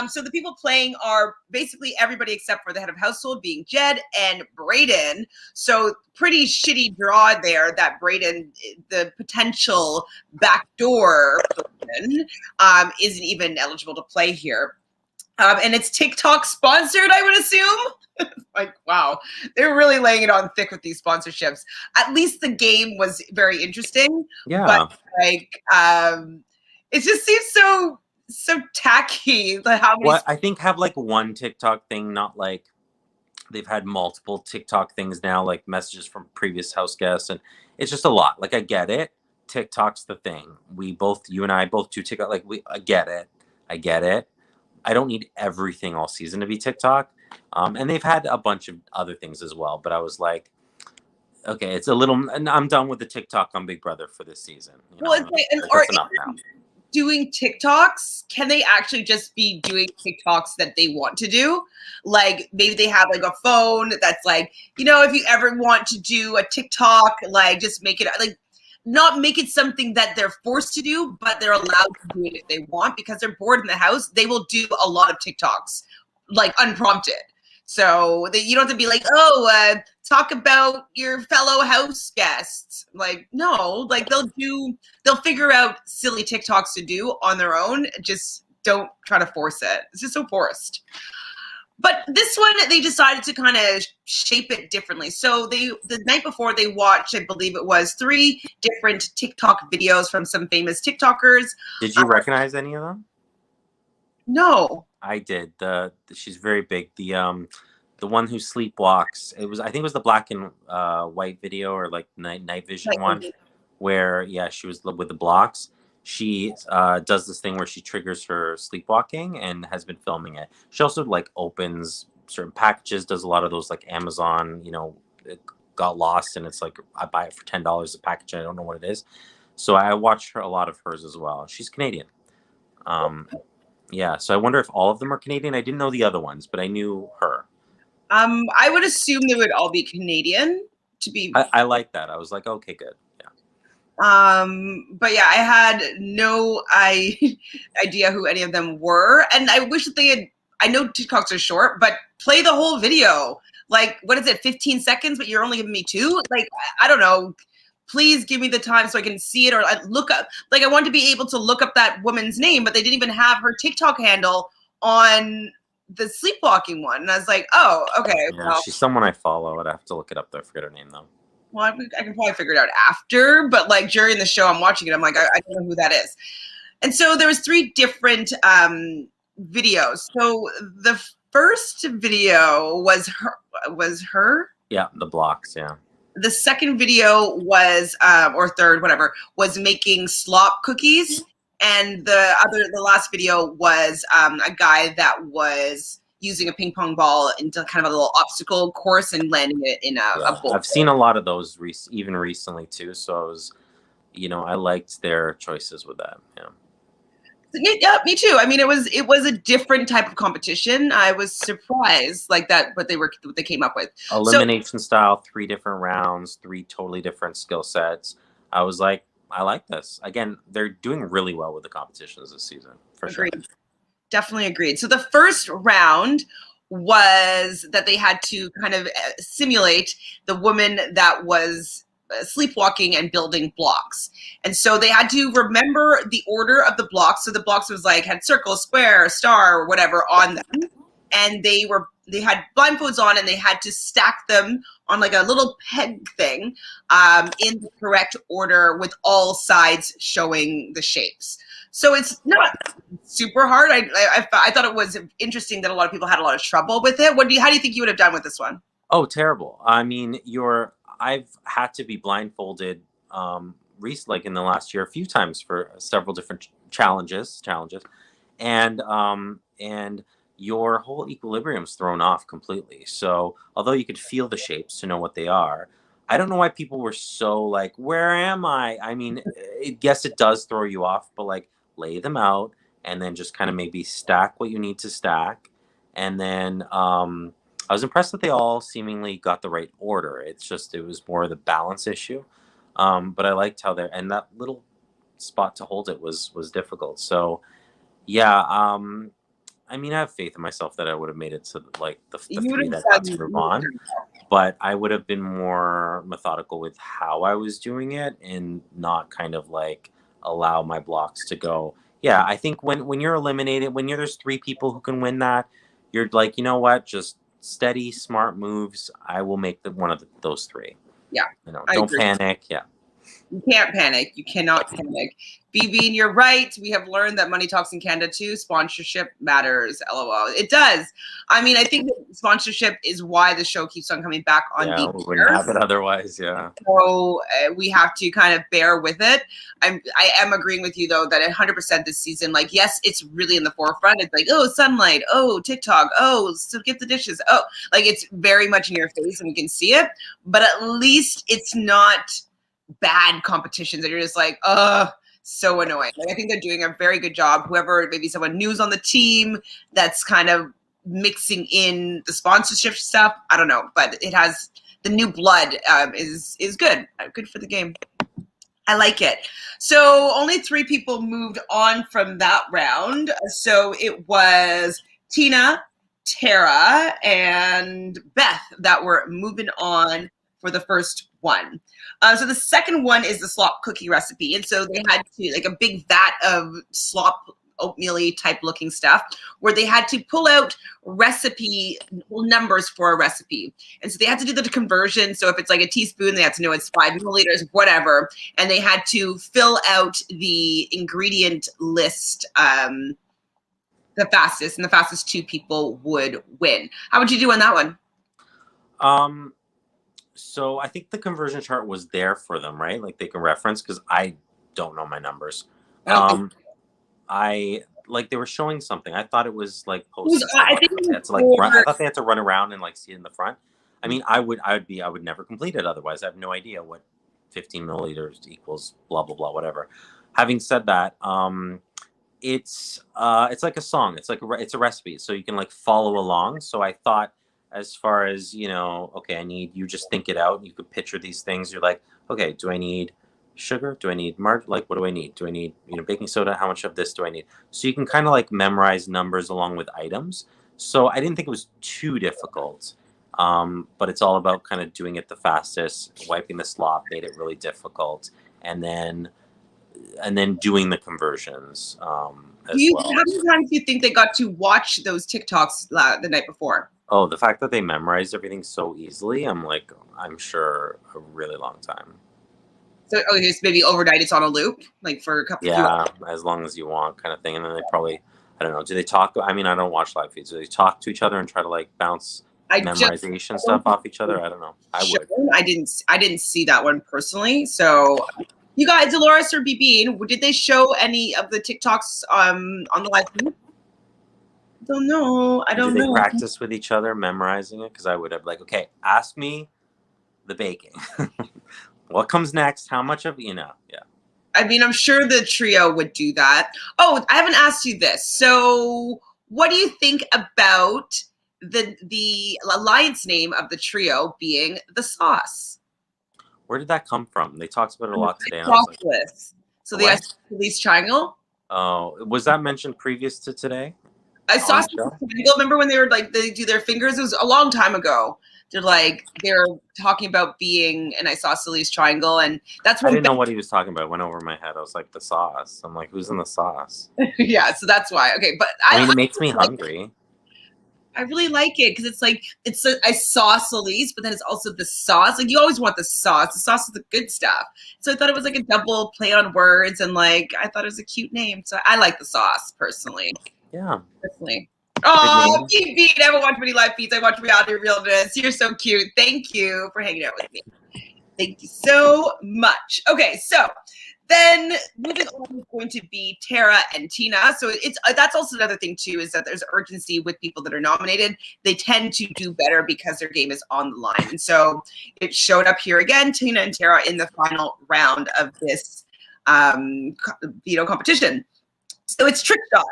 So the people playing are basically everybody except for the head of household, being Jed and Brayden. So pretty shitty draw there that Brayden, the potential backdoor person, isn't even eligible to play here. And it's TikTok sponsored, I would assume. Like, wow, they're really laying it on thick with these sponsorships. At least the game was very interesting, but Yeah. like, it just seems so tacky. Like how many? What I think have like one TikTok thing, not like they've had multiple TikTok things now, like messages from previous house guests, and it's just a lot. Like I get it. TikTok's the thing. You and I both do TikTok. Like I get it. I get it. I don't need everything all season to be TikTok. And they've had a bunch of other things as well. But I was like, okay, it's a little. And I'm done with the TikTok on Big Brother for this season. Well, it's like, That's enough now. Doing TikToks, can they actually just be doing TikToks that they want to do? Like maybe they have like a phone that's like, if you ever want to do a TikTok, like just make it like not make it something that they're forced to do, but they're allowed to do it if they want because they're bored in the house. They will do a lot of TikToks like unprompted. So that you don't have to be like, talk about your fellow house guests. Like, no, like they'll figure out silly TikToks to do on their own. Just don't try to force it. It's just so forced. But this one, they decided to kind of shape it differently. So the night before they watched, I believe it was 3 different TikTok videos from some famous TikTokers. Did you recognize any of them? No. I did. She's very big. The one who sleepwalks. I think it was the black and white video or like night vision one, where she was with the blocks. She does this thing where she triggers her sleepwalking and has been filming it. She also like opens certain packages, does a lot of those like Amazon. It got lost and it's like I buy it for $10 a package. I don't know what it is. So I watched a lot of hers as well. She's Canadian. Yeah, so I wonder if all of them are Canadian. I didn't know the other ones, but I knew her. I would assume they would all be Canadian to be. I like that. I was like, okay, good. Yeah. But yeah, I had no idea who any of them were, and I wish that they had. I know TikToks are short, but play the whole video. Like, what is it, 15 seconds? But you're only giving me 2. Like, I don't know. Please give me the time so I can see it or I look up. Like, I want to be able to look up that woman's name, but they didn't even have her TikTok handle on the sleepwalking one. And I was like, oh, okay. Yeah, well, she's someone I follow. I'd have to look it up though. I forget her name though. Well, I can probably figure it out after, but like during the show I'm watching it, I'm like, I don't know who that is. And so there was 3 different videos. So the first video was her. Yeah, the blocks, yeah. The second video was, or third, whatever, was making slop cookies. And the last video was a guy that was using a ping pong ball into kind of a little obstacle course and landing it in a bowl. I've seen a lot of those even recently too. So I was, I liked their choices with that. Yeah. Yeah, me too. I mean, it was a different type of competition. I was surprised, like that, what they came up with. Elimination style, 3 different rounds, 3 totally different skill sets. I was like, I like this. Again, they're doing really well with the competitions this season, for sure. Definitely agreed. So the first round was that they had to kind of simulate the woman that was sleepwalking and building blocks. And so they had to remember the order of the blocks. So the blocks was like had circle, square, star, or whatever on them. And they had blindfolds on and they had to stack them on like a little peg thing in the correct order with all sides showing the shapes. So it's not super hard. I thought it was interesting that a lot of people had a lot of trouble with it. How do you think you would have done with this one? Oh, terrible. I mean, I've had to be blindfolded like in the last year a few times for several different challenges, and your whole equilibrium's thrown off completely. So although you could feel the shapes to know what they are, I don't know why people were so like, where am I? I mean, yes, it does throw you off, but like lay them out and then just kind of maybe stack what you need to stack. And then I was impressed that they all seemingly got the right order. It was more the balance issue. But I liked how and that little spot to hold it was difficult. So yeah, I mean, I have faith in myself that I would have made it to like the 3 that got to move on. But I would have been more methodical with how I was doing it and not kind of like allow my blocks to go. Yeah, I think when you're eliminated, there's 3 people who can win that, you're like, you know what, just steady, smart moves, I will make one of those three. Yeah, I don't agree. panic. Yeah. You can't panic. You cannot panic. BB, and you're right. We have learned that money talks in Canada too. Sponsorship matters. LOL. It does. I mean, I think that sponsorship is why the show keeps on coming back on Yeah, the we wouldn't have it otherwise. Yeah. So we have to kind of bear with it. I am agreeing with you though that 100% this season, like, yes, it's really in the forefront. It's like, oh, sunlight, oh, TikTok, oh, so get the dishes, oh, like it's very much in your face and we can see it. But at least it's not bad competitions that you're just like, so annoying. Like, I think they're doing a very good job. Whoever, maybe someone new's on the team that's kind of mixing in the sponsorship stuff. I don't know, but it has the new blood is good. Good for the game. I like it. So only 3 people moved on from that round. So it was Tina, Tara, and Beth that were moving on for the first one. So the second one is the slop cookie recipe. And so they had to, like, a big vat of slop oatmeal-y type looking stuff where they had to pull out recipe numbers for a recipe. And so they had to do the conversion. So if it's like a teaspoon, they had to know it's 5 milliliters, whatever. And they had to fill out the ingredient list the fastest, and the fastest 2 people would win. How would you do on that one? So I think the conversion chart was there for them, right? Like they can reference, because I don't know my numbers. I like they were showing something. I thought it was like posted. I thought they had to run around and like see it in the front. I mean, I would never complete it otherwise. I have no idea what 15 milliliters equals blah blah blah whatever. Having said that, it's like a song. It's like it's a recipe, so you can like follow along. So I thought, as far as, okay, you just think it out. You could picture these things. You're like, okay, do I need sugar? Do I need like, what do I need? Do I need, baking soda? How much of this do I need? So you can kind of like memorize numbers along with items. So I didn't think it was too difficult. But it's all about kind of doing it the fastest. Wiping the slop made it really difficult. And then doing the conversions as well. How many times do you think they got to watch those TikToks the night before? Oh, the fact that they memorized everything so easily, I'm sure a really long time. So, it's maybe overnight it's on a loop, like for a couple of hours. As long as you want, kind of thing. And then they probably, I don't know, do they talk? I mean, I don't watch live feeds. Do they talk to each other and try to like bounce memorization stuff off each other? I don't know. I would. I didn't see that one personally. So, you guys, Dolores or BB, did they show any of the TikToks on the live feed? I don't know. Did they practice with each other memorizing it? Because I would have okay, ask me the baking. What comes next? How much of yeah. I mean, I'm sure the trio would do that. Oh, I haven't asked you this. So, what do you think about the alliance name of the trio being the Sauce? Where did that come from? They talked about it a lot today. So the Police Triangle. Oh, was that mentioned previous to today? I saw triangle. Remember when they were like, they do their fingers? It was a long time ago. They're talking about being, and I saw Sully's Triangle, and that's when I didn't know what he was talking about. It went over my head. I was like, the sauce. I'm like, who's in the sauce? Yeah, so that's why. Okay, but it makes me hungry. I really like it because I saw Sully's, but then it's also the sauce. Like, you always want the sauce. The sauce is the good stuff. So I thought it was like a double play on words, and like I thought it was a cute name. So I like the sauce personally. Yeah. Personally. Oh, BB, never watch many live feeds. I watch Realnesss. You're so cute. Thank you for hanging out with me. Thank you so much. Okay, so then moving on is going to be Tara and Tina. So that's also another thing too, is that there's urgency with people that are nominated. They tend to do better because their game is on the line. And so it showed up here again, Tina and Tara in the final round of this veto competition. So it's trick shot.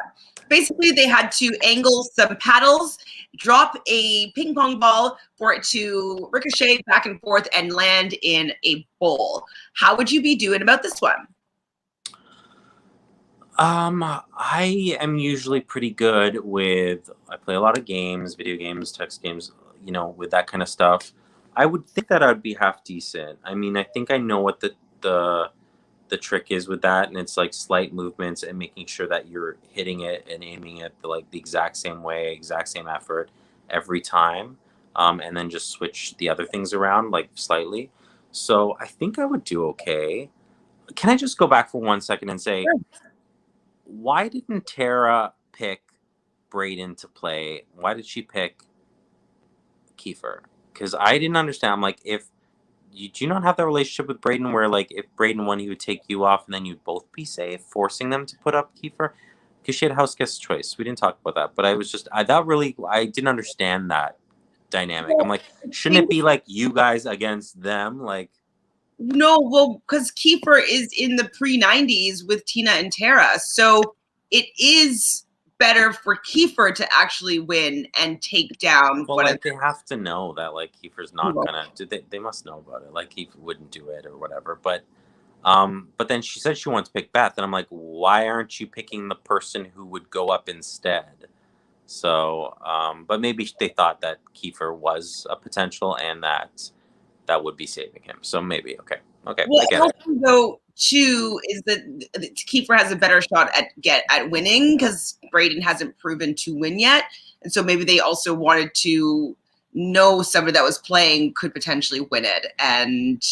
Basically, they had to angle some paddles, drop a ping pong ball for it to ricochet back and forth and land in a bowl. How would you be doing about this one? I am usually pretty good I play a lot of games, video games, text games, with that kind of stuff. I would think that I'd be half decent. I mean, I think I know what the trick is with that, and it's like slight movements and making sure that you're hitting it and aiming it the exact same way, exact same effort, every time, and then just switch the other things around like slightly. So I think I would do okay. Can I just go back for 1 second and say, why didn't Tara pick Brayden to play? Why did she pick Kiefer? Because I didn't understand. I'm like, if you do you not have that relationship with Brayden where like if Brayden won, he would take you off and then you'd both be safe, forcing them to put up Kiefer? Because she had house guest choice. We didn't talk about that, but I was just I didn't understand that dynamic. I'm Well, like, I shouldn't it think be like you guys against them? Like, no, well, because Kiefer is in the pre-90s with Tina and Tara, so it is better for Kiefer to actually win and take down well, one of like they have to know that like Kiefer's not them. gonna do. They must know about it. Like Kiefer wouldn't do it or whatever. But then she said she wants to pick Beth, and I'm like, why aren't you picking the person who would go up instead? So, but maybe they thought that Kiefer was a potential, and that would be saving him. So maybe okay, Well, I and get it. also though too is that Kiefer has a better shot at winning because Brayden hasn't proven to win yet, and so maybe they also wanted to know somebody that was playing could potentially win it, and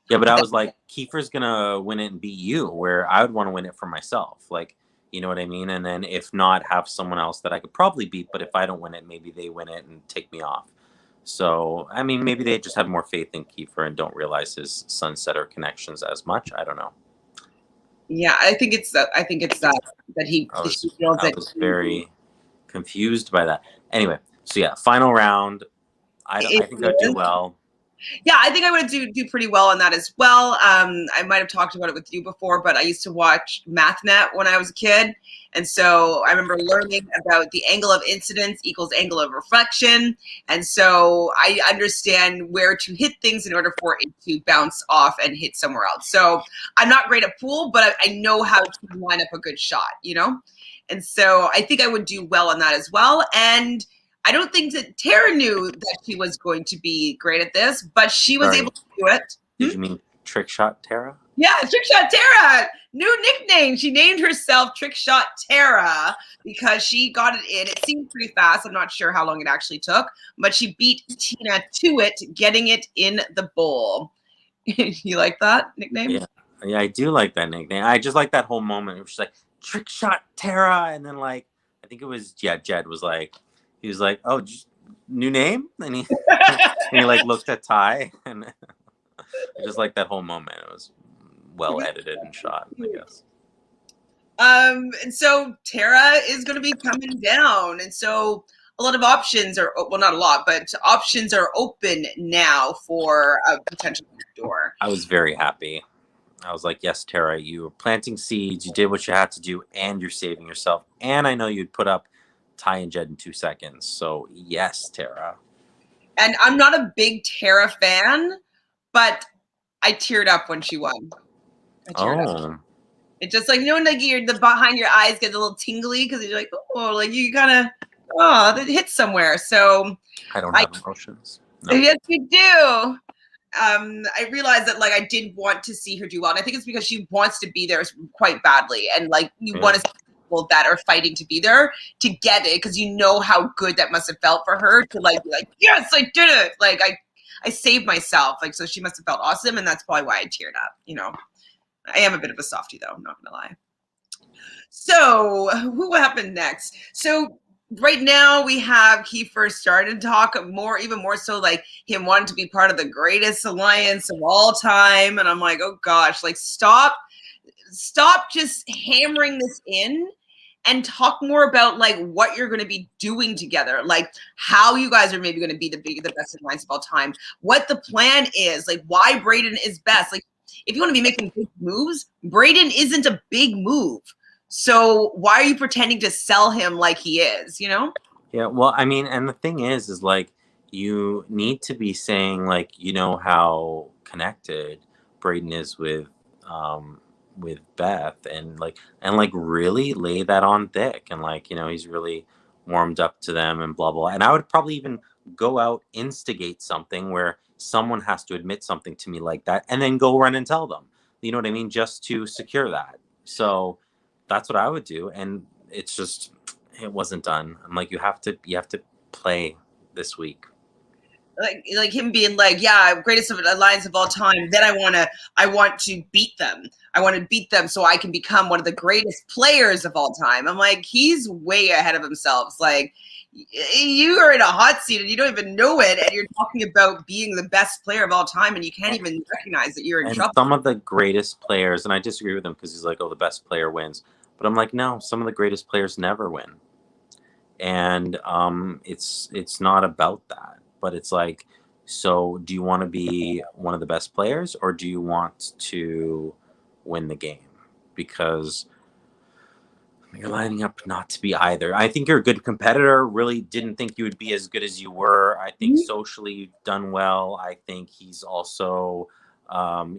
Yeah, but I was like, Kiefer's gonna win it and beat you, where I would want to win it for myself. Like, you know what I mean? And then if not, have someone else that I could probably beat. But if I don't win it, maybe they win it and take me off. So, I mean, maybe they just have more faith in Kiefer and don't realize his Sunsetter connections as much. I don't know. yeah, I think it's that she feels I that was very confused by that. Anyway, so yeah, final round. I it think I'd do is. well. Yeah, I think I would do pretty well on that as well. I might have talked about it with you before, but I used to watch MathNet when I was a kid. And so I remember learning about the angle of incidence equals angle of reflection. And so I understand where to hit things in order for it to bounce off and hit somewhere else. So I'm not great at pool, but I know how to line up a good shot, you know? And so I think I would do well on that as well. And I don't think that Tara knew that she was going to be great at this, but she was Sorry, able to do it. did you mean trick shot Tara? Yeah, Trick Shot Tara, new nickname. She named herself Trick Shot Tara because she got it in. It seemed pretty fast. I'm not sure how long it actually took, but she beat Tina to it, getting it in the bowl. You like that nickname? Yeah, yeah, I do like that nickname. I just like that whole moment. It was just like trick shot Tara, and then like I think it was Jed was like he was like, oh, new name, and he and he like looked at Ty, and I just like that whole moment. It was well edited and shot, I guess. And so Tara is going to be coming down, and so a lot of options are well, not a lot, but options are open now for a potential door. I was very happy. I was like, yes, Tara, you were planting seeds. You did what you had to do, and you're saving yourself. And I know you'd put up Ty and Jed in 2 seconds. So yes, Tara. And I'm not a big Tara fan, but I teared up when she won. I teared up. Oh, It just like like the behind your eyes gets a little tingly because you're like, oh, like you kind of it hits somewhere. So I don't have emotions. No. yes, you do. I realized that like I did want to see her do well, and I think it's because she wants to be there quite badly, and like you want to see people that are fighting to be there to get it because you know how good that must have felt for her to like be like, yes, I did it. Like I saved myself. Like so she must have felt awesome, and that's probably why I teared up. You know, I am a bit of a softie though. I'm not gonna lie. So who happened next? So right now we have Kiefer started to talk more, even more so like him wanting to be part of the greatest alliance of all time. And I'm like, oh gosh, like stop just hammering this in and talk more about like what you're going to be doing together, like how you guys are maybe going to be the best alliance of all time, what the plan is, like why Brayden is best. Like if you want to be making big moves, Brayden isn't a big move. So why are you pretending to sell him like he is, you know? Yeah, well, I mean, and the thing is like you need to be saying like, you know how connected Braden is with Beth and like really lay that on thick and like, you know, he's really warmed up to them and blah blah. And I would probably even go out, instigate something where someone has to admit something to me like that and then go run and tell them. You know what I mean? Just to secure that. So that's what I would do. And it's just it wasn't done. I'm like, you have to play this week. Like him being like, yeah, greatest of alliance of all time. Then I want to beat them. I want to beat them so I can become one of the greatest players of all time. I'm like, he's way ahead of himself. It's like, you are in a hot seat and you don't even know it, and you're talking about being the best player of all time, and you can't even recognize that you're in trouble. Some of the greatest players, and I disagree with him because he's like, oh, the best player wins. But I'm like, no, some of the greatest players never win. And it's not about that. But it's like, so do you want to be one of the best players, or do you want to win the game? Because you're lining up not to be either. I think you're a good competitor. Really didn't think you would be as good as you were. I think socially you've done well. I think he's also, done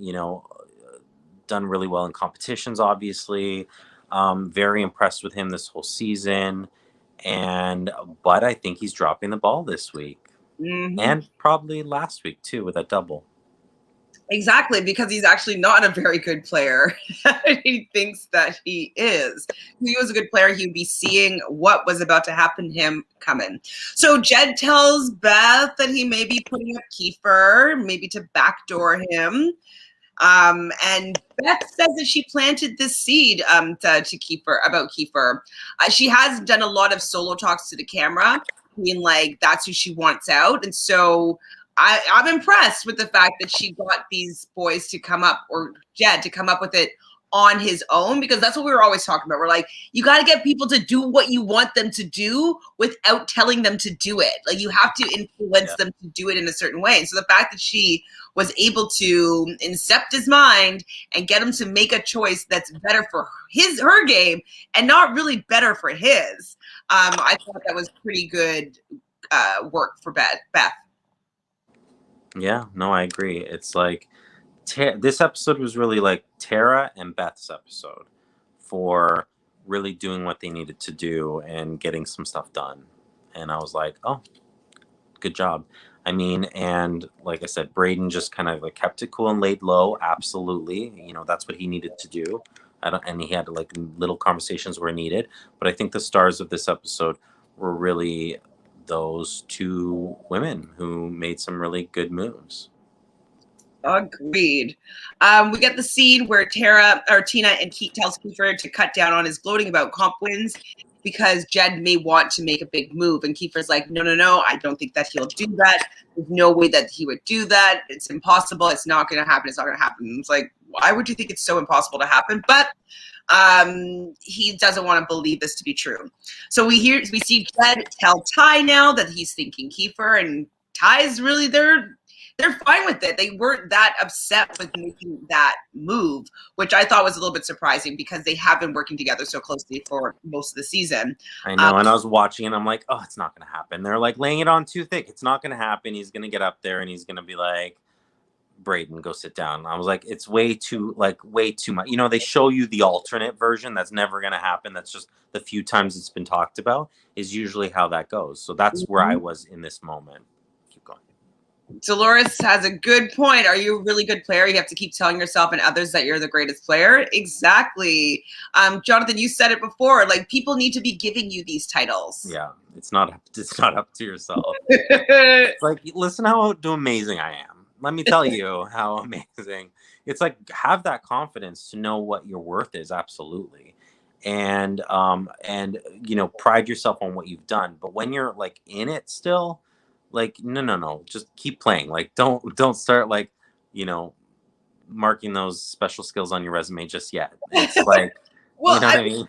really well in competitions, obviously. Very impressed with him this whole season. But I think he's dropping the ball this week. Mm-hmm. And probably last week too with that double. Exactly, because he's actually not a very good player. He thinks that he is. If he was a good player, he would be seeing what was about to happen to him coming. So Jed tells Beth that he may be putting up Kiefer, maybe to backdoor him. And Beth says that she planted this seed to Kiefer, about Kiefer. She has done a lot of solo talks to the camera, being like, that's who she wants out. And so I'm impressed with the fact that she got these boys to come up, or Jed to come up with it on his own, because that's what we were always talking about. We're like, you got to get people to do what you want them to do without telling them to do it. Like, you have to influence them to do it in a certain way. And so the fact that she was able to incept his mind and get him to make a choice that's better for her game and not really better for his, I thought that was pretty good work for Beth. Yeah, no, I agree. It's like this episode was really like Tara and Beth's episode for really doing what they needed to do and getting some stuff done. And I was like, oh, good job. I mean, and like I said, Braden just kind of like kept it cool and laid low. Absolutely. That's what he needed to do. And he had like little conversations where needed. But I think the stars of this episode were really those two women who made some really good moves. Agreed. We get the scene where Tina and Keith tells Kiefer to cut down on his gloating about comp wins because Jed may want to make a big move. And Kiefer's like, no, I don't think that he'll do that. There's no way that he would do that. It's impossible. It's not going to happen. It's not going to happen. And it's like, why would you think it's so impossible to happen? But he doesn't want to believe this to be true. So we see Jed tell Ty now that he's thinking Kiefer, and Ty's really they're fine with it. They weren't that upset with making that move, which I thought was a little bit surprising because they have been working together so closely for most of the season. I know, and I was watching and I'm like, oh, it's not going to happen. They're like laying it on too thick. It's not going to happen. He's going to get up there and he's going to be like, Braden, go sit down. I was like, it's way too much. They show you the alternate version that's never going to happen. That's just the few times it's been talked about is usually how that goes. So that's where I was in this moment. Keep going. Dolores has a good point. Are you a really good player? You have to keep telling yourself and others that you're the greatest player. Exactly. Jonathan, you said it before. Like, people need to be giving you these titles. Yeah, it's not up to yourself. It's like, listen how amazing I am. Let me tell you how amazing. It's like, have that confidence to know what your worth is. Absolutely. And pride yourself on what you've done. But when you're like in it still, like, no, just keep playing. Like, don't start like, marking those special skills on your resume just yet. It's like, well, I'm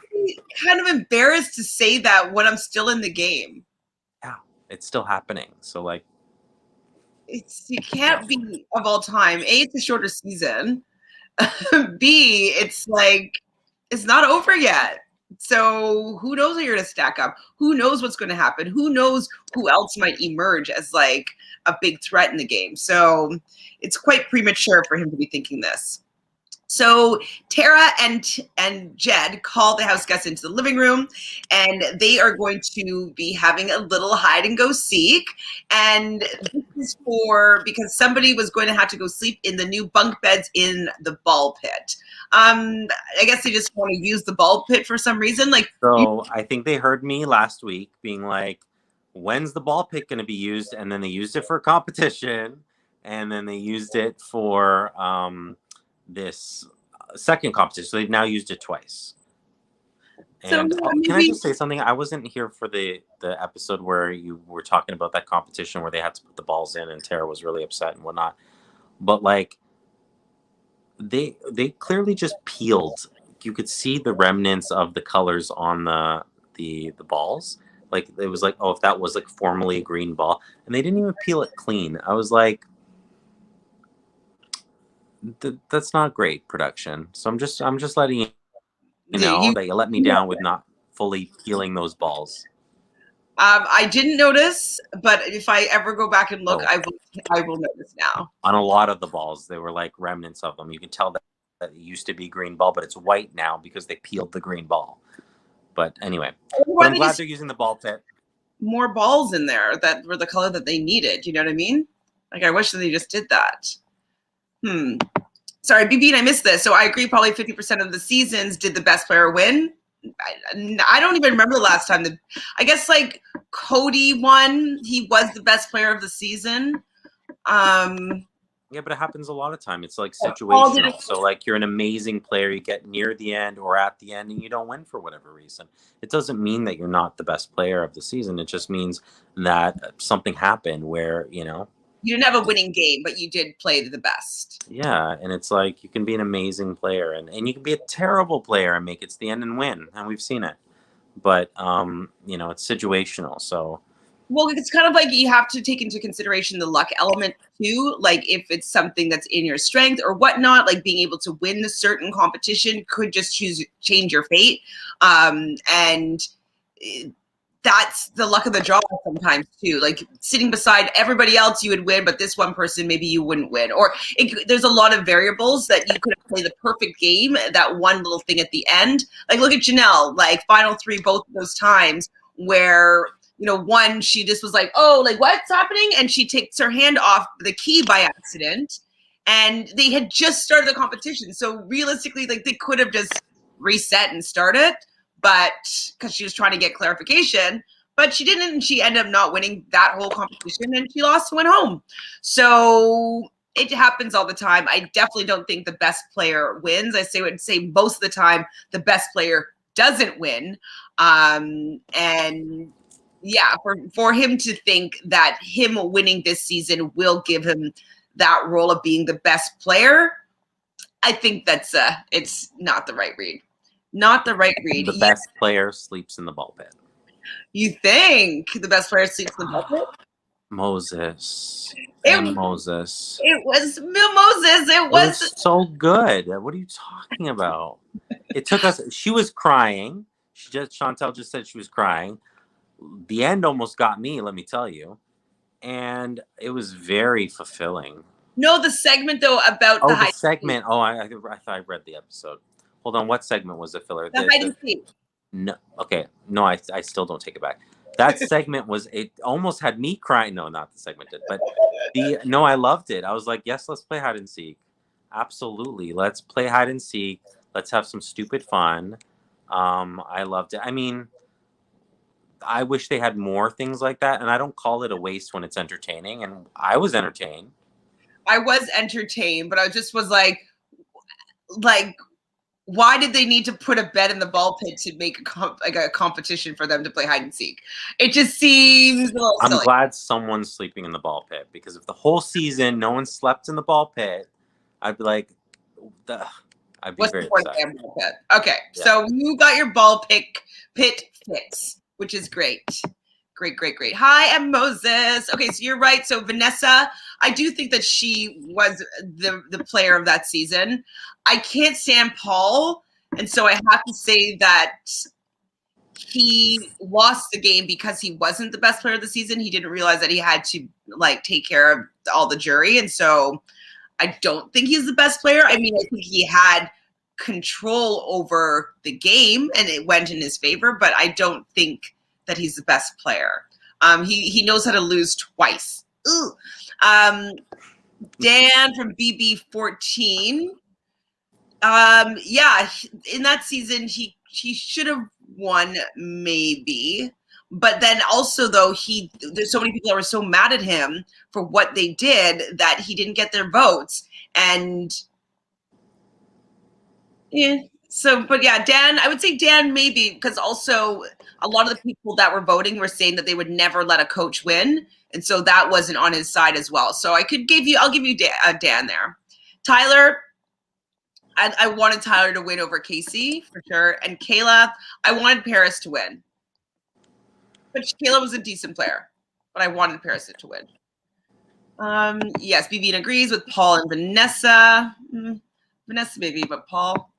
kind of embarrassed to say that when I'm still in the game. Yeah, it's still happening. So like, you can't be of all time. A, it's a shorter season. B, it's like, it's not over yet. So who knows how you're going to stack up? Who knows what's going to happen? Who knows who else might emerge as like a big threat in the game? So it's quite premature for him to be thinking this. So Tara and Jed call the house guests into the living room, and they are going to be having a little hide and go seek. And this is because somebody was going to have to go sleep in the new bunk beds in the ball pit. I guess they just want to use the ball pit for some reason. I think they heard me last week being like, when's the ball pick going to be used? And then they used it for competition, and then they used it for this second competition. So they've now used it twice. And So can I just say something? I wasn't here for the episode where you were talking about that competition where they had to put the balls in and Tara was really upset and whatnot. But like they clearly just peeled. You could see the remnants of the colors on the balls. Like it was like, oh, if that was like formerly a green ball, and they didn't even peel it clean. I was like, that's not great production. So I'm just letting you know that you let me down with not fully peeling those balls. I didn't notice, but if I ever go back and look, Oh. I will notice now. On a lot of the balls, they were like remnants of them. You can tell that it used to be green ball, but it's white now because they peeled the green ball. But anyway, but I'm glad they're using the ball pit. More balls in there that were the color that they needed. You know what I mean? Like, I wish that they just did that. Sorry, BB, and I missed this. So I agree, probably 50% of the seasons did the best player win. I don't even remember the last time. I guess, like, Cody won. He was the best player of the season. Yeah, but it happens a lot of time. It's like situational. So like you're an amazing player, you get near the end or at the end and you don't win for whatever reason. It doesn't mean that you're not the best player of the season. It just means that something happened where, you know, you didn't have a winning game, but you did play the best. Yeah, and it's like you can be an amazing player and you can be a terrible player and make it to the end and win. And we've seen it. But you know, it's situational. So well, it's kind of like you have to take into consideration the luck element too. Like if it's something that's in your strength or whatnot, like being able to win a certain competition could just change your fate. And that's the luck of the draw sometimes too. Like sitting beside everybody else, you would win, but this one person, maybe you wouldn't win. Or there's a lot of variables that you could play the perfect game, that one little thing at the end. Like look at Janelle, like final three, both of those times where, you know, one, she just was like, oh, like what's happening? And she takes her hand off the key by accident. And they had just started the competition. So realistically, like they could have just reset and started, but because she was trying to get clarification, but she didn't. And she ended up not winning that whole competition and she lost and went home. So it happens all the time. I definitely don't think the best player wins. I would say most of the time the best player doesn't win. And yeah, for him to think that him winning this season will give him that role of being the best player, I think that's it's not the right read. Not the right read. The best player sleeps in the ball pit. You think the best player sleeps in the ball pit? Moses. Moses. It was Moses. It was so good. What are you talking about? It took us. She was crying. Chantel just said she was crying. The end almost got me, let me tell you. And it was very fulfilling. No, the segment though about the segment. Oh, I thought I read the episode. Hold on, what segment was the filler? The hide and seek. No, okay. No, I still don't take it back. That segment it almost had me crying. No, not the segment did, but I loved it. I was like, yes, let's play hide and seek. Absolutely. Let's play hide and seek. Let's have some stupid fun. I loved it. I mean, I wish they had more things like that, and I don't call it a waste when it's entertaining, and I was entertained. I was entertained, but I just was like, why did they need to put a bed in the ball pit to make a competition for them to play hide and seek? It just seems a little silly. I'm glad someone's sleeping in the ball pit, because if the whole season no one slept in the ball pit, I'd be like, I'd be very upset. Okay, yeah. So you got your ball pit fix, which is great. Great. Hi, I'm Moses. Okay, so you're right. So Vanessa, I do think that she was the player of that season. I can't stand Paul, and so I have to say that he lost the game because he wasn't the best player of the season. He didn't realize that he had to take care of all the jury, and so I don't think he's the best player. I mean, I think he had control over the game and it went in his favor, but I don't think that he's the best player. He knows how to lose twice. Dan from BB14. Yeah, in that season he should have won maybe, But then also, though, there's so many people that were so mad at him for what they did that he didn't get their votes. And yeah, but yeah, Dan, I would say Dan maybe, because also a lot of the people that were voting were saying that they would never let a coach win. And so that wasn't on his side as well. So I'll give you Dan there. Tyler, I wanted Tyler to win over Casey for sure. And Kayla, I wanted Paris to win. But Kayla was a decent player, but I wanted Paris to win. Yes, BBN agrees with Paul and Vanessa. Vanessa maybe, but Paul.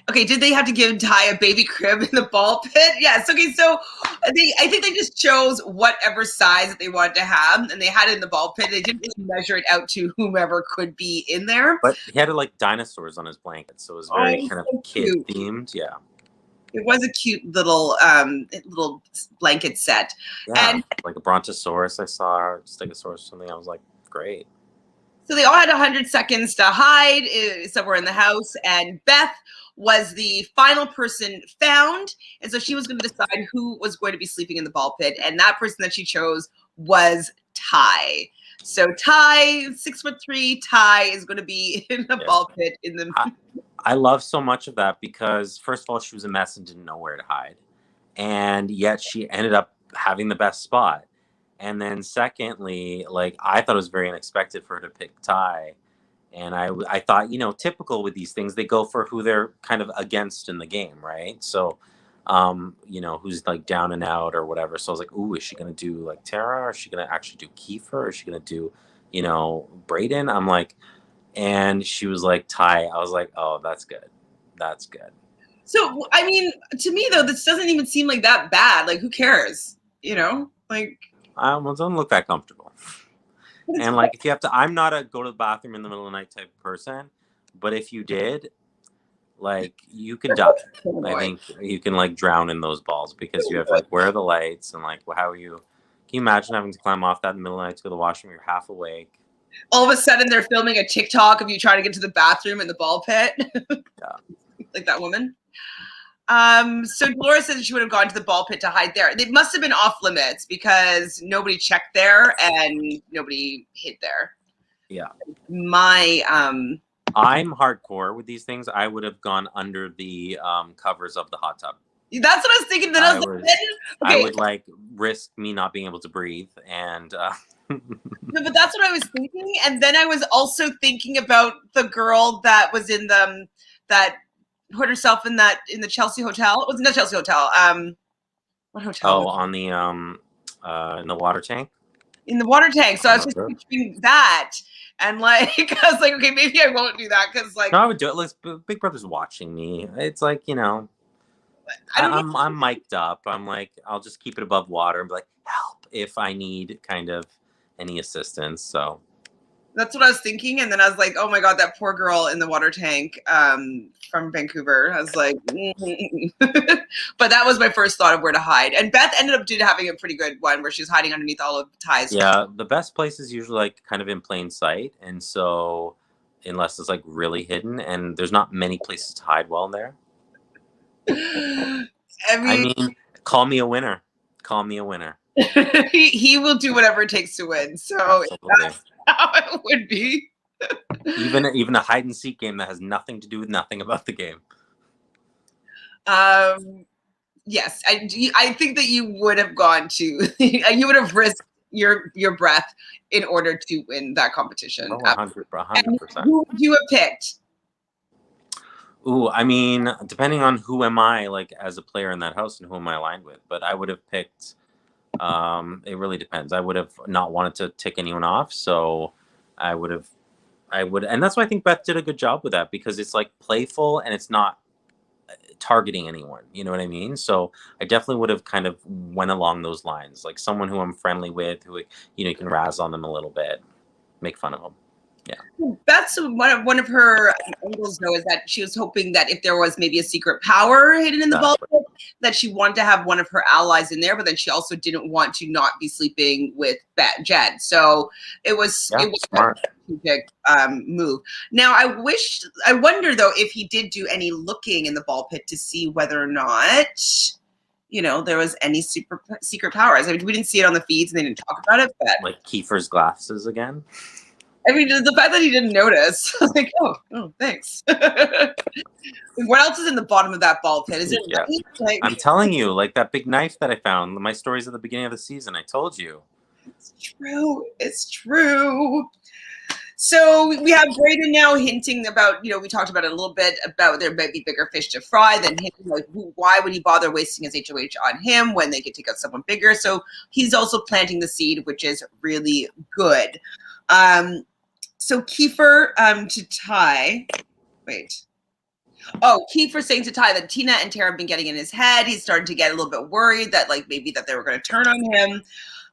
Okay, did they have to give Ty a baby crib in the ball pit? Yes. Okay, so I think they just chose whatever size that they wanted to have, and they had it in the ball pit. They didn't really measure it out to whomever could be in there. But he had like dinosaurs on his blanket, so it was very kind of kid themed. Yeah. It was a cute little blanket set. Yeah, and like a brontosaurus I saw, or stegosaurus or something. I was like, great. So they all had 100 seconds to hide somewhere in the house, and Beth was the final person found, and so she was going to decide who was going to be sleeping in the ball pit, and that person that she chose was Ty. So Ty, 6'3", Ty is going to be in the ball pit in the. I love so much of that because, first of all, she was a mess and didn't know where to hide. And yet she ended up having the best spot. And then secondly, like, I thought it was very unexpected for her to pick Ty. And I thought, typical with these things, they go for who they're kind of against in the game, right? So, who's like down and out or whatever. So I was like, ooh, is she going to do like Tara? Or is she going to actually do Kiefer? Or is she going to do, Brayden? I'm like, and she was like, Ty. I was like, oh, that's good. That's good. So, I mean, to me, though, this doesn't even seem like that bad. Like, who cares? Like. Well, it doesn't look that comfortable. And like, if you have to, I'm not a go to the bathroom in the middle of the night type of person. But if you did, like, you could die. I think you can like drown in those balls because you have like, where are the lights? And like, how are you? Can you imagine having to climb off that in the middle of the night to go to the washroom? You're half awake. All of a sudden, they're filming a TikTok of you trying to get to the bathroom in the ball pit. Yeah. Like that woman. So Laura says she would have gone to the ball pit to hide there. They must have been off limits because nobody checked there and nobody hid there. Yeah. I'm hardcore with these things. I would have gone under the covers of the hot tub. That's what I was thinking. I would like risk me not being able to breathe and. No, but that's what I was thinking, and then I was also thinking about the girl that was in that put herself in the Chelsea hotel. It wasn't the Chelsea hotel. What hotel? Oh, on the in the water tank. In the water tank. So I was just picturing that, and like I was like, okay, maybe I won't do that because like. No, I would do it. Listen, Big Brother's watching me. It's like I'm mic'd up. I'm like, I'll just keep it above water and be like, help if I need kind of any assistance. So that's what I was thinking, and then I was like, oh my god, that poor girl in the water tank from Vancouver. I was like, but that was my first thought of where to hide. And Beth ended up having a pretty good one where she's hiding underneath all of Ty's. Yeah, the best place is usually like kind of in plain sight, and so unless it's like really hidden, and there's not many places to hide well there. I mean, call me a winner. Call me a winner. he will do whatever it takes to win. So that's how it would be. even a hide and seek game that has nothing to do with nothing about the game. Yes, I think that you would have gone to. You would have risked your breath in order to win that competition. 100%. Who would you have picked? Ooh, I mean, depending on who am I, like, as a player in that house and who am I aligned with. But I would have picked, it really depends. I would have not wanted to tick anyone off. So I would. And that's why I think Beth did a good job with that because it's like playful and it's not targeting anyone. You know what I mean? So I definitely would have kind of went along those lines. Like someone who I'm friendly with, who, you can razz on them a little bit, make fun of them. Yeah. That's one of her angles, though, is that she was hoping that if there was maybe a secret power hidden in the ball pit, that she wanted to have one of her allies in there, but then she also didn't want to not be sleeping with Jed. So it was smart. A strategic move. Now, I wonder, though, if he did do any looking in the ball pit to see whether or not there was any secret powers. I mean, we didn't see it on the feeds and they didn't talk about it, but Like Kiefer's glasses again. I mean, the fact that he didn't notice, like, oh, thanks. What else is in the bottom of that ball pit? Is it Yeah. like, I'm telling you, like that big knife that I found. My stories at the beginning of the season. I told you. It's true. It's true. So we have Brayden now hinting about, we talked about it a little bit, about there might be bigger fish to fry than him. Like, why would he bother wasting his HOH on him when they could take out someone bigger? So he's also planting the seed, which is really good. So Kiefer to Ty, wait. Oh, Kiefer saying to Ty that Tina and Tara have been getting in his head. He's starting to get a little bit worried that like maybe that they were going to turn on him.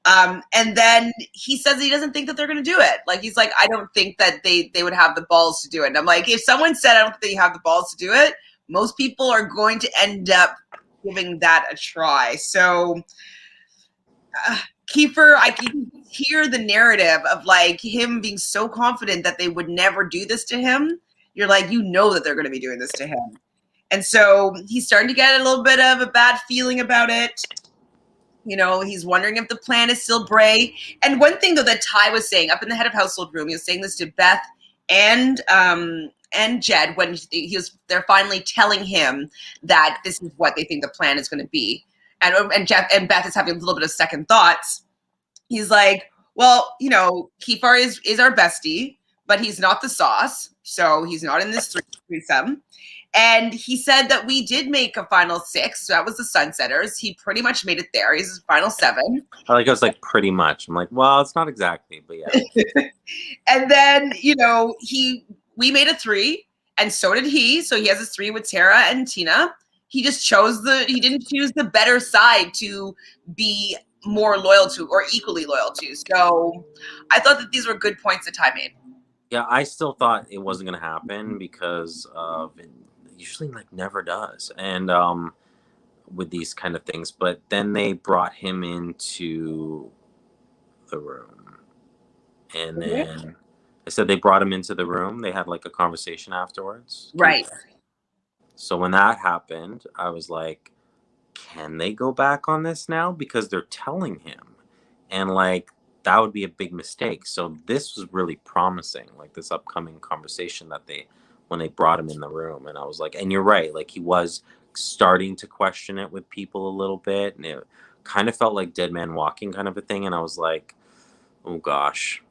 And then he says he doesn't think that they're going to do it. Like, he's like, I don't think that they would have the balls to do it. And I'm like, if someone said, I don't think you have the balls to do it, most people are going to end up giving that a try. So Kiefer, I can hear the narrative of like him being so confident that they would never do this to him. You're like, that they're going to be doing this to him. And so he's starting to get a little bit of a bad feeling about it. He's wondering if the plan is still Bray. And one thing, though, that Ty was saying up in the head of household room, he was saying this to Beth and Jed when they're finally telling him that this is what they think the plan is going to be. And Jeff and Beth is having a little bit of second thoughts. He's like, well, Kiefer is our bestie, but he's not the sauce. So he's not in this threesome. And he said that we did make a final 6. So that was the Sunsetters. He pretty much made it there. He's final 7. I was like, pretty much. I'm like, well, it's not exactly, but yeah. And then, we made a 3, and so did he. So he has a 3 with Tara and Tina. He just he didn't choose the better side to be more loyal to or equally loyal to. So I thought that these were good points that Ty made. Yeah, I still thought it wasn't going to happen because of it usually like never does. And with these kind of things, but then they brought him into the room. And then they said they brought him into the room. They had like a conversation afterwards. Right. So when that happened, I was like, can they go back on this now? Because they're telling him. And like, that would be a big mistake. So this was really promising, like this upcoming conversation that when they brought him in the room. And I was like, and you're right, like he was starting to question it with people a little bit. And it kind of felt like Dead Man Walking kind of a thing. And I was like, oh gosh.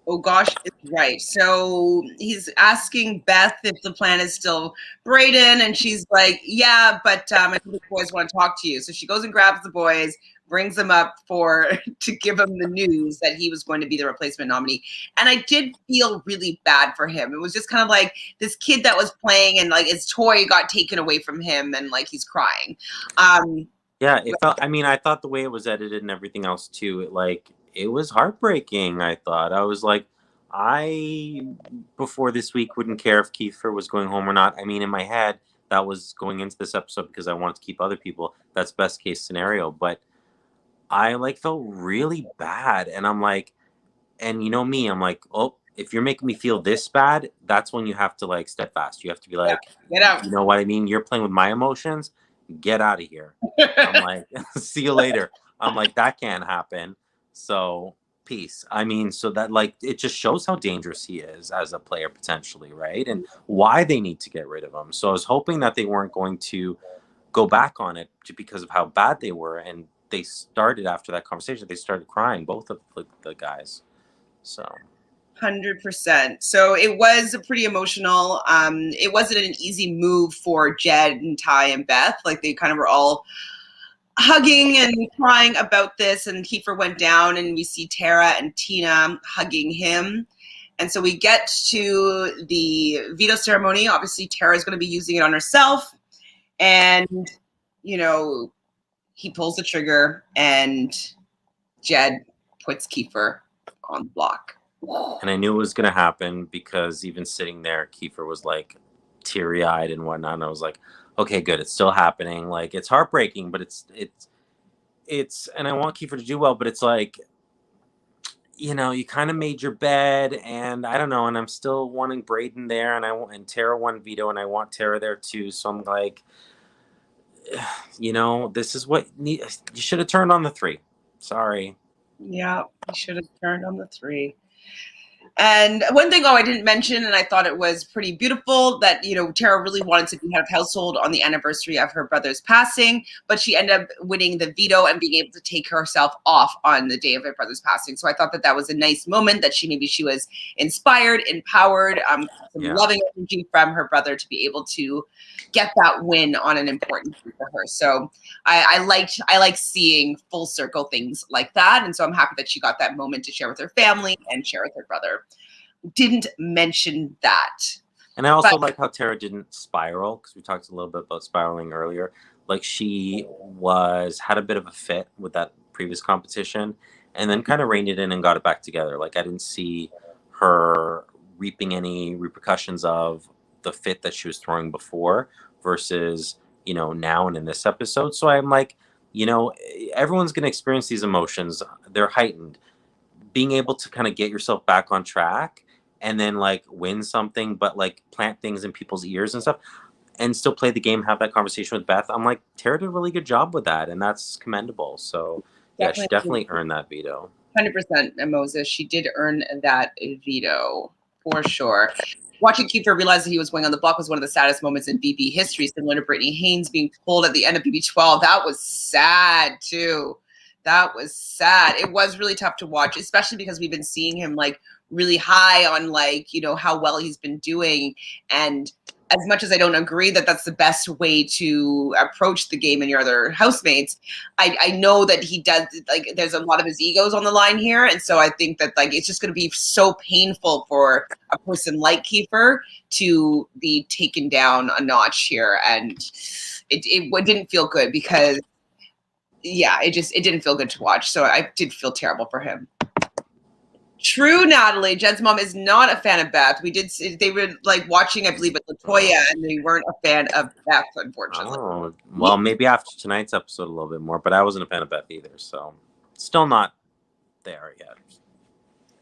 Oh gosh, is right. So he's asking Beth if the plan is still Brayden, and she's like, yeah, but I think the boys want to talk to you. So she goes and grabs the boys, brings them up to give them the news that he was going to be the replacement nominee. And I did feel really bad for him. It was just kind of like this kid that was playing and like his toy got taken away from him and like he's crying. Yeah, it felt, I thought the way it was edited and everything else too, it was heartbreaking. I thought, I was like, before this week wouldn't care if Kiefer was going home or not. I mean, in my head, that was going into this episode because I wanted to keep other people. That's best case scenario. But I felt really bad. And I'm like, and you know me, I'm like, oh, if you're making me feel this bad, that's when you have to step fast. You have to be like, get out. You know what I mean? You're playing with my emotions. Get out of here. I'm like, see you later. I'm like, that can't happen. So peace. I mean, so that it just shows how dangerous he is as a player potentially, right? And why they need to get rid of him. So I was hoping that they weren't going to go back on it because of how bad they were. And they started after that conversation, they started crying, both of the guys. So 100%. So it was pretty emotional. It wasn't an easy move for Jed and Ty and Beth. Like they kind of were all hugging and crying about this. And Kiefer went down and we see Tara and Tina hugging him. And so we get to the veto ceremony. Obviously, Tara is going to be using it on herself. And, he pulls the trigger and Jed puts Kiefer on the block. And I knew it was going to happen because even sitting there, Kiefer was teary-eyed and whatnot. And I was like, okay, good. It's still happening. It's heartbreaking, but it's, and I want Kiefer to do well, but it's you kind of made your bed and I don't know. And I'm still wanting Brayden there and Tara won veto and I want Tara there too. So I'm like, you know, this is what you should have turned on the 3. Sorry. Yeah, he should have turned on the 3. And one thing, I didn't mention, and I thought it was pretty beautiful that, Tara really wanted to be head of household on the anniversary of her brother's passing, but she ended up winning the veto and being able to take herself off on the day of her brother's passing. So I thought that was a nice moment that she was inspired, empowered, some loving energy from her brother to be able to get that win on an important day for her. So I like seeing full circle things like that. And so I'm happy that she got that moment to share with her family and share with her brother. Didn't mention that. And I also like how Tara didn't spiral, because we talked a little bit about spiraling earlier. Like, she had a bit of a fit with that previous competition and then kind of reined it in and got it back together. Like, I didn't see her reaping any repercussions of the fit that she was throwing before versus, now and in this episode. So I'm like, everyone's going to experience these emotions. They're heightened. Being able to kind of get yourself back on track and then like win something, but like plant things in people's ears and stuff and still play the game, have that conversation with Beth. I'm like, Tara did a really good job with that, and that's commendable. So yeah, she definitely earned that veto. 100%, Moses. She did earn that veto for sure. Watching Kiefer realize that he was going on the block was one of the saddest moments in BB history, similar to Brittany Haynes being pulled at the end of BB12. That was sad too. That was sad. It was really tough to watch, especially because we've been seeing him like really high on like, how well he's been doing. And as much as I don't agree that that's the best way to approach the game and your other housemates, I know that he does, like, there's a lot of his egos on the line here. And so I think that like it's just going to be so painful for a person like Kiefer to be taken down a notch here. And it didn't feel good because it didn't feel good to watch. So I did feel terrible for him. True, Natalie. Jed's mom is not a fan of Beth. They were like watching, I believe, with Latoya, and they weren't a fan of Beth, unfortunately. Oh, well, maybe after tonight's episode a little bit more, but I wasn't a fan of Beth either. So still not there yet.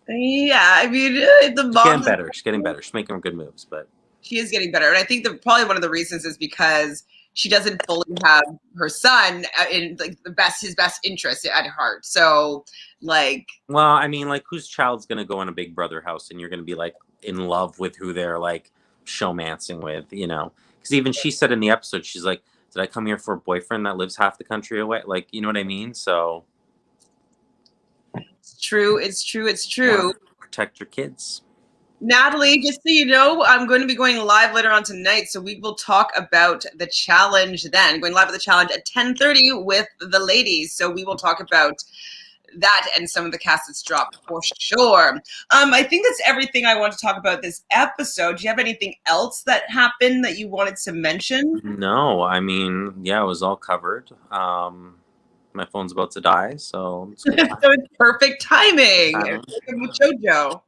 Yeah, I mean, the mom. She's getting better. She's getting better. She's making good moves, but she is getting better. And I think probably one of the reasons is because she doesn't fully have her son in like his best interest at heart. So like, well, I mean, like, whose child's gonna go in a Big Brother house and you're gonna be like in love with who they're like showmancing with, Because even she said in the episode, she's like, "Did I come here for a boyfriend that lives half the country away?" Like, you know what I mean? So it's true. It's true. It's true. Protect your kids. Natalie, just so you know, I'm going to be going live later on tonight, so we will talk about the challenge then. Going live with the challenge at 10:30 with the ladies, so we will talk about that and some of the cast that's dropped for sure. I think that's everything I want to talk about this episode. Do you have anything else that happened that you wanted to mention? No, I mean, yeah, it was all covered. My phone's about to die, so so it's perfect timing. With JoJo.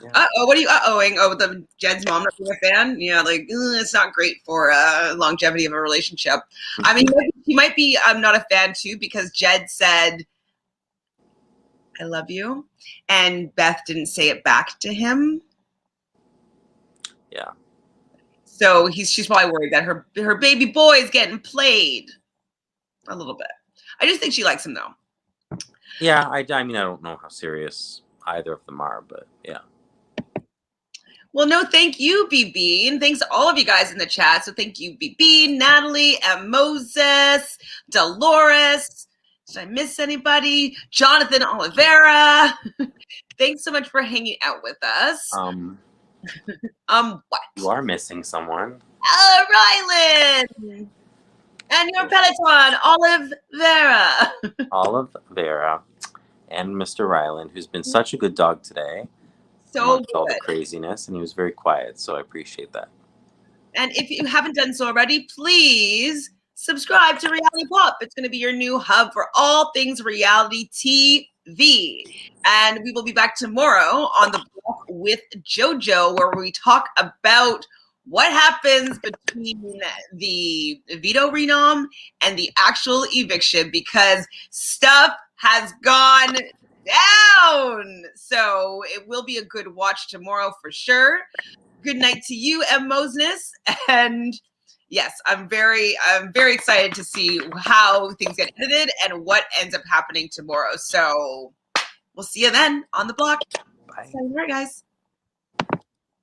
Yeah. What are you uh-ohing? Oh, the Jed's mom not being a fan? Yeah, like, it's not great for longevity of a relationship. I mean, he might be not a fan too, because Jed said, "I love you," and Beth didn't say it back to him. Yeah. So she's probably worried that her baby boy is getting played a little bit. I just think she likes him though. Yeah, I mean, I don't know how serious either of them are, but yeah. Well, no, thank you, BB. And thanks to all of you guys in the chat. So thank you, BB, Natalie, and Moses, Dolores. Did I miss anybody? Jonathan Oliveira. Thanks so much for hanging out with us. What? You are missing someone. Rylan. And your Peloton, Oliveira. Oliveira and Mr. Rylan, who's been such a good dog today. So good. All the craziness, and he was very quiet, so I appreciate that. And if you haven't done so already, please subscribe to Reality Pop. It's going to be your new hub for all things reality TV. And we will be back tomorrow on the block with JoJo, where we talk about what happens between the veto renom and the actual eviction, because stuff has gone down. So it will be a good watch tomorrow for sure. Good night to you, M. Mosness. And Yes, I'm very excited to see how things get edited and what ends up happening tomorrow. So we'll see you then on the block. Bye. Sayonara, guys.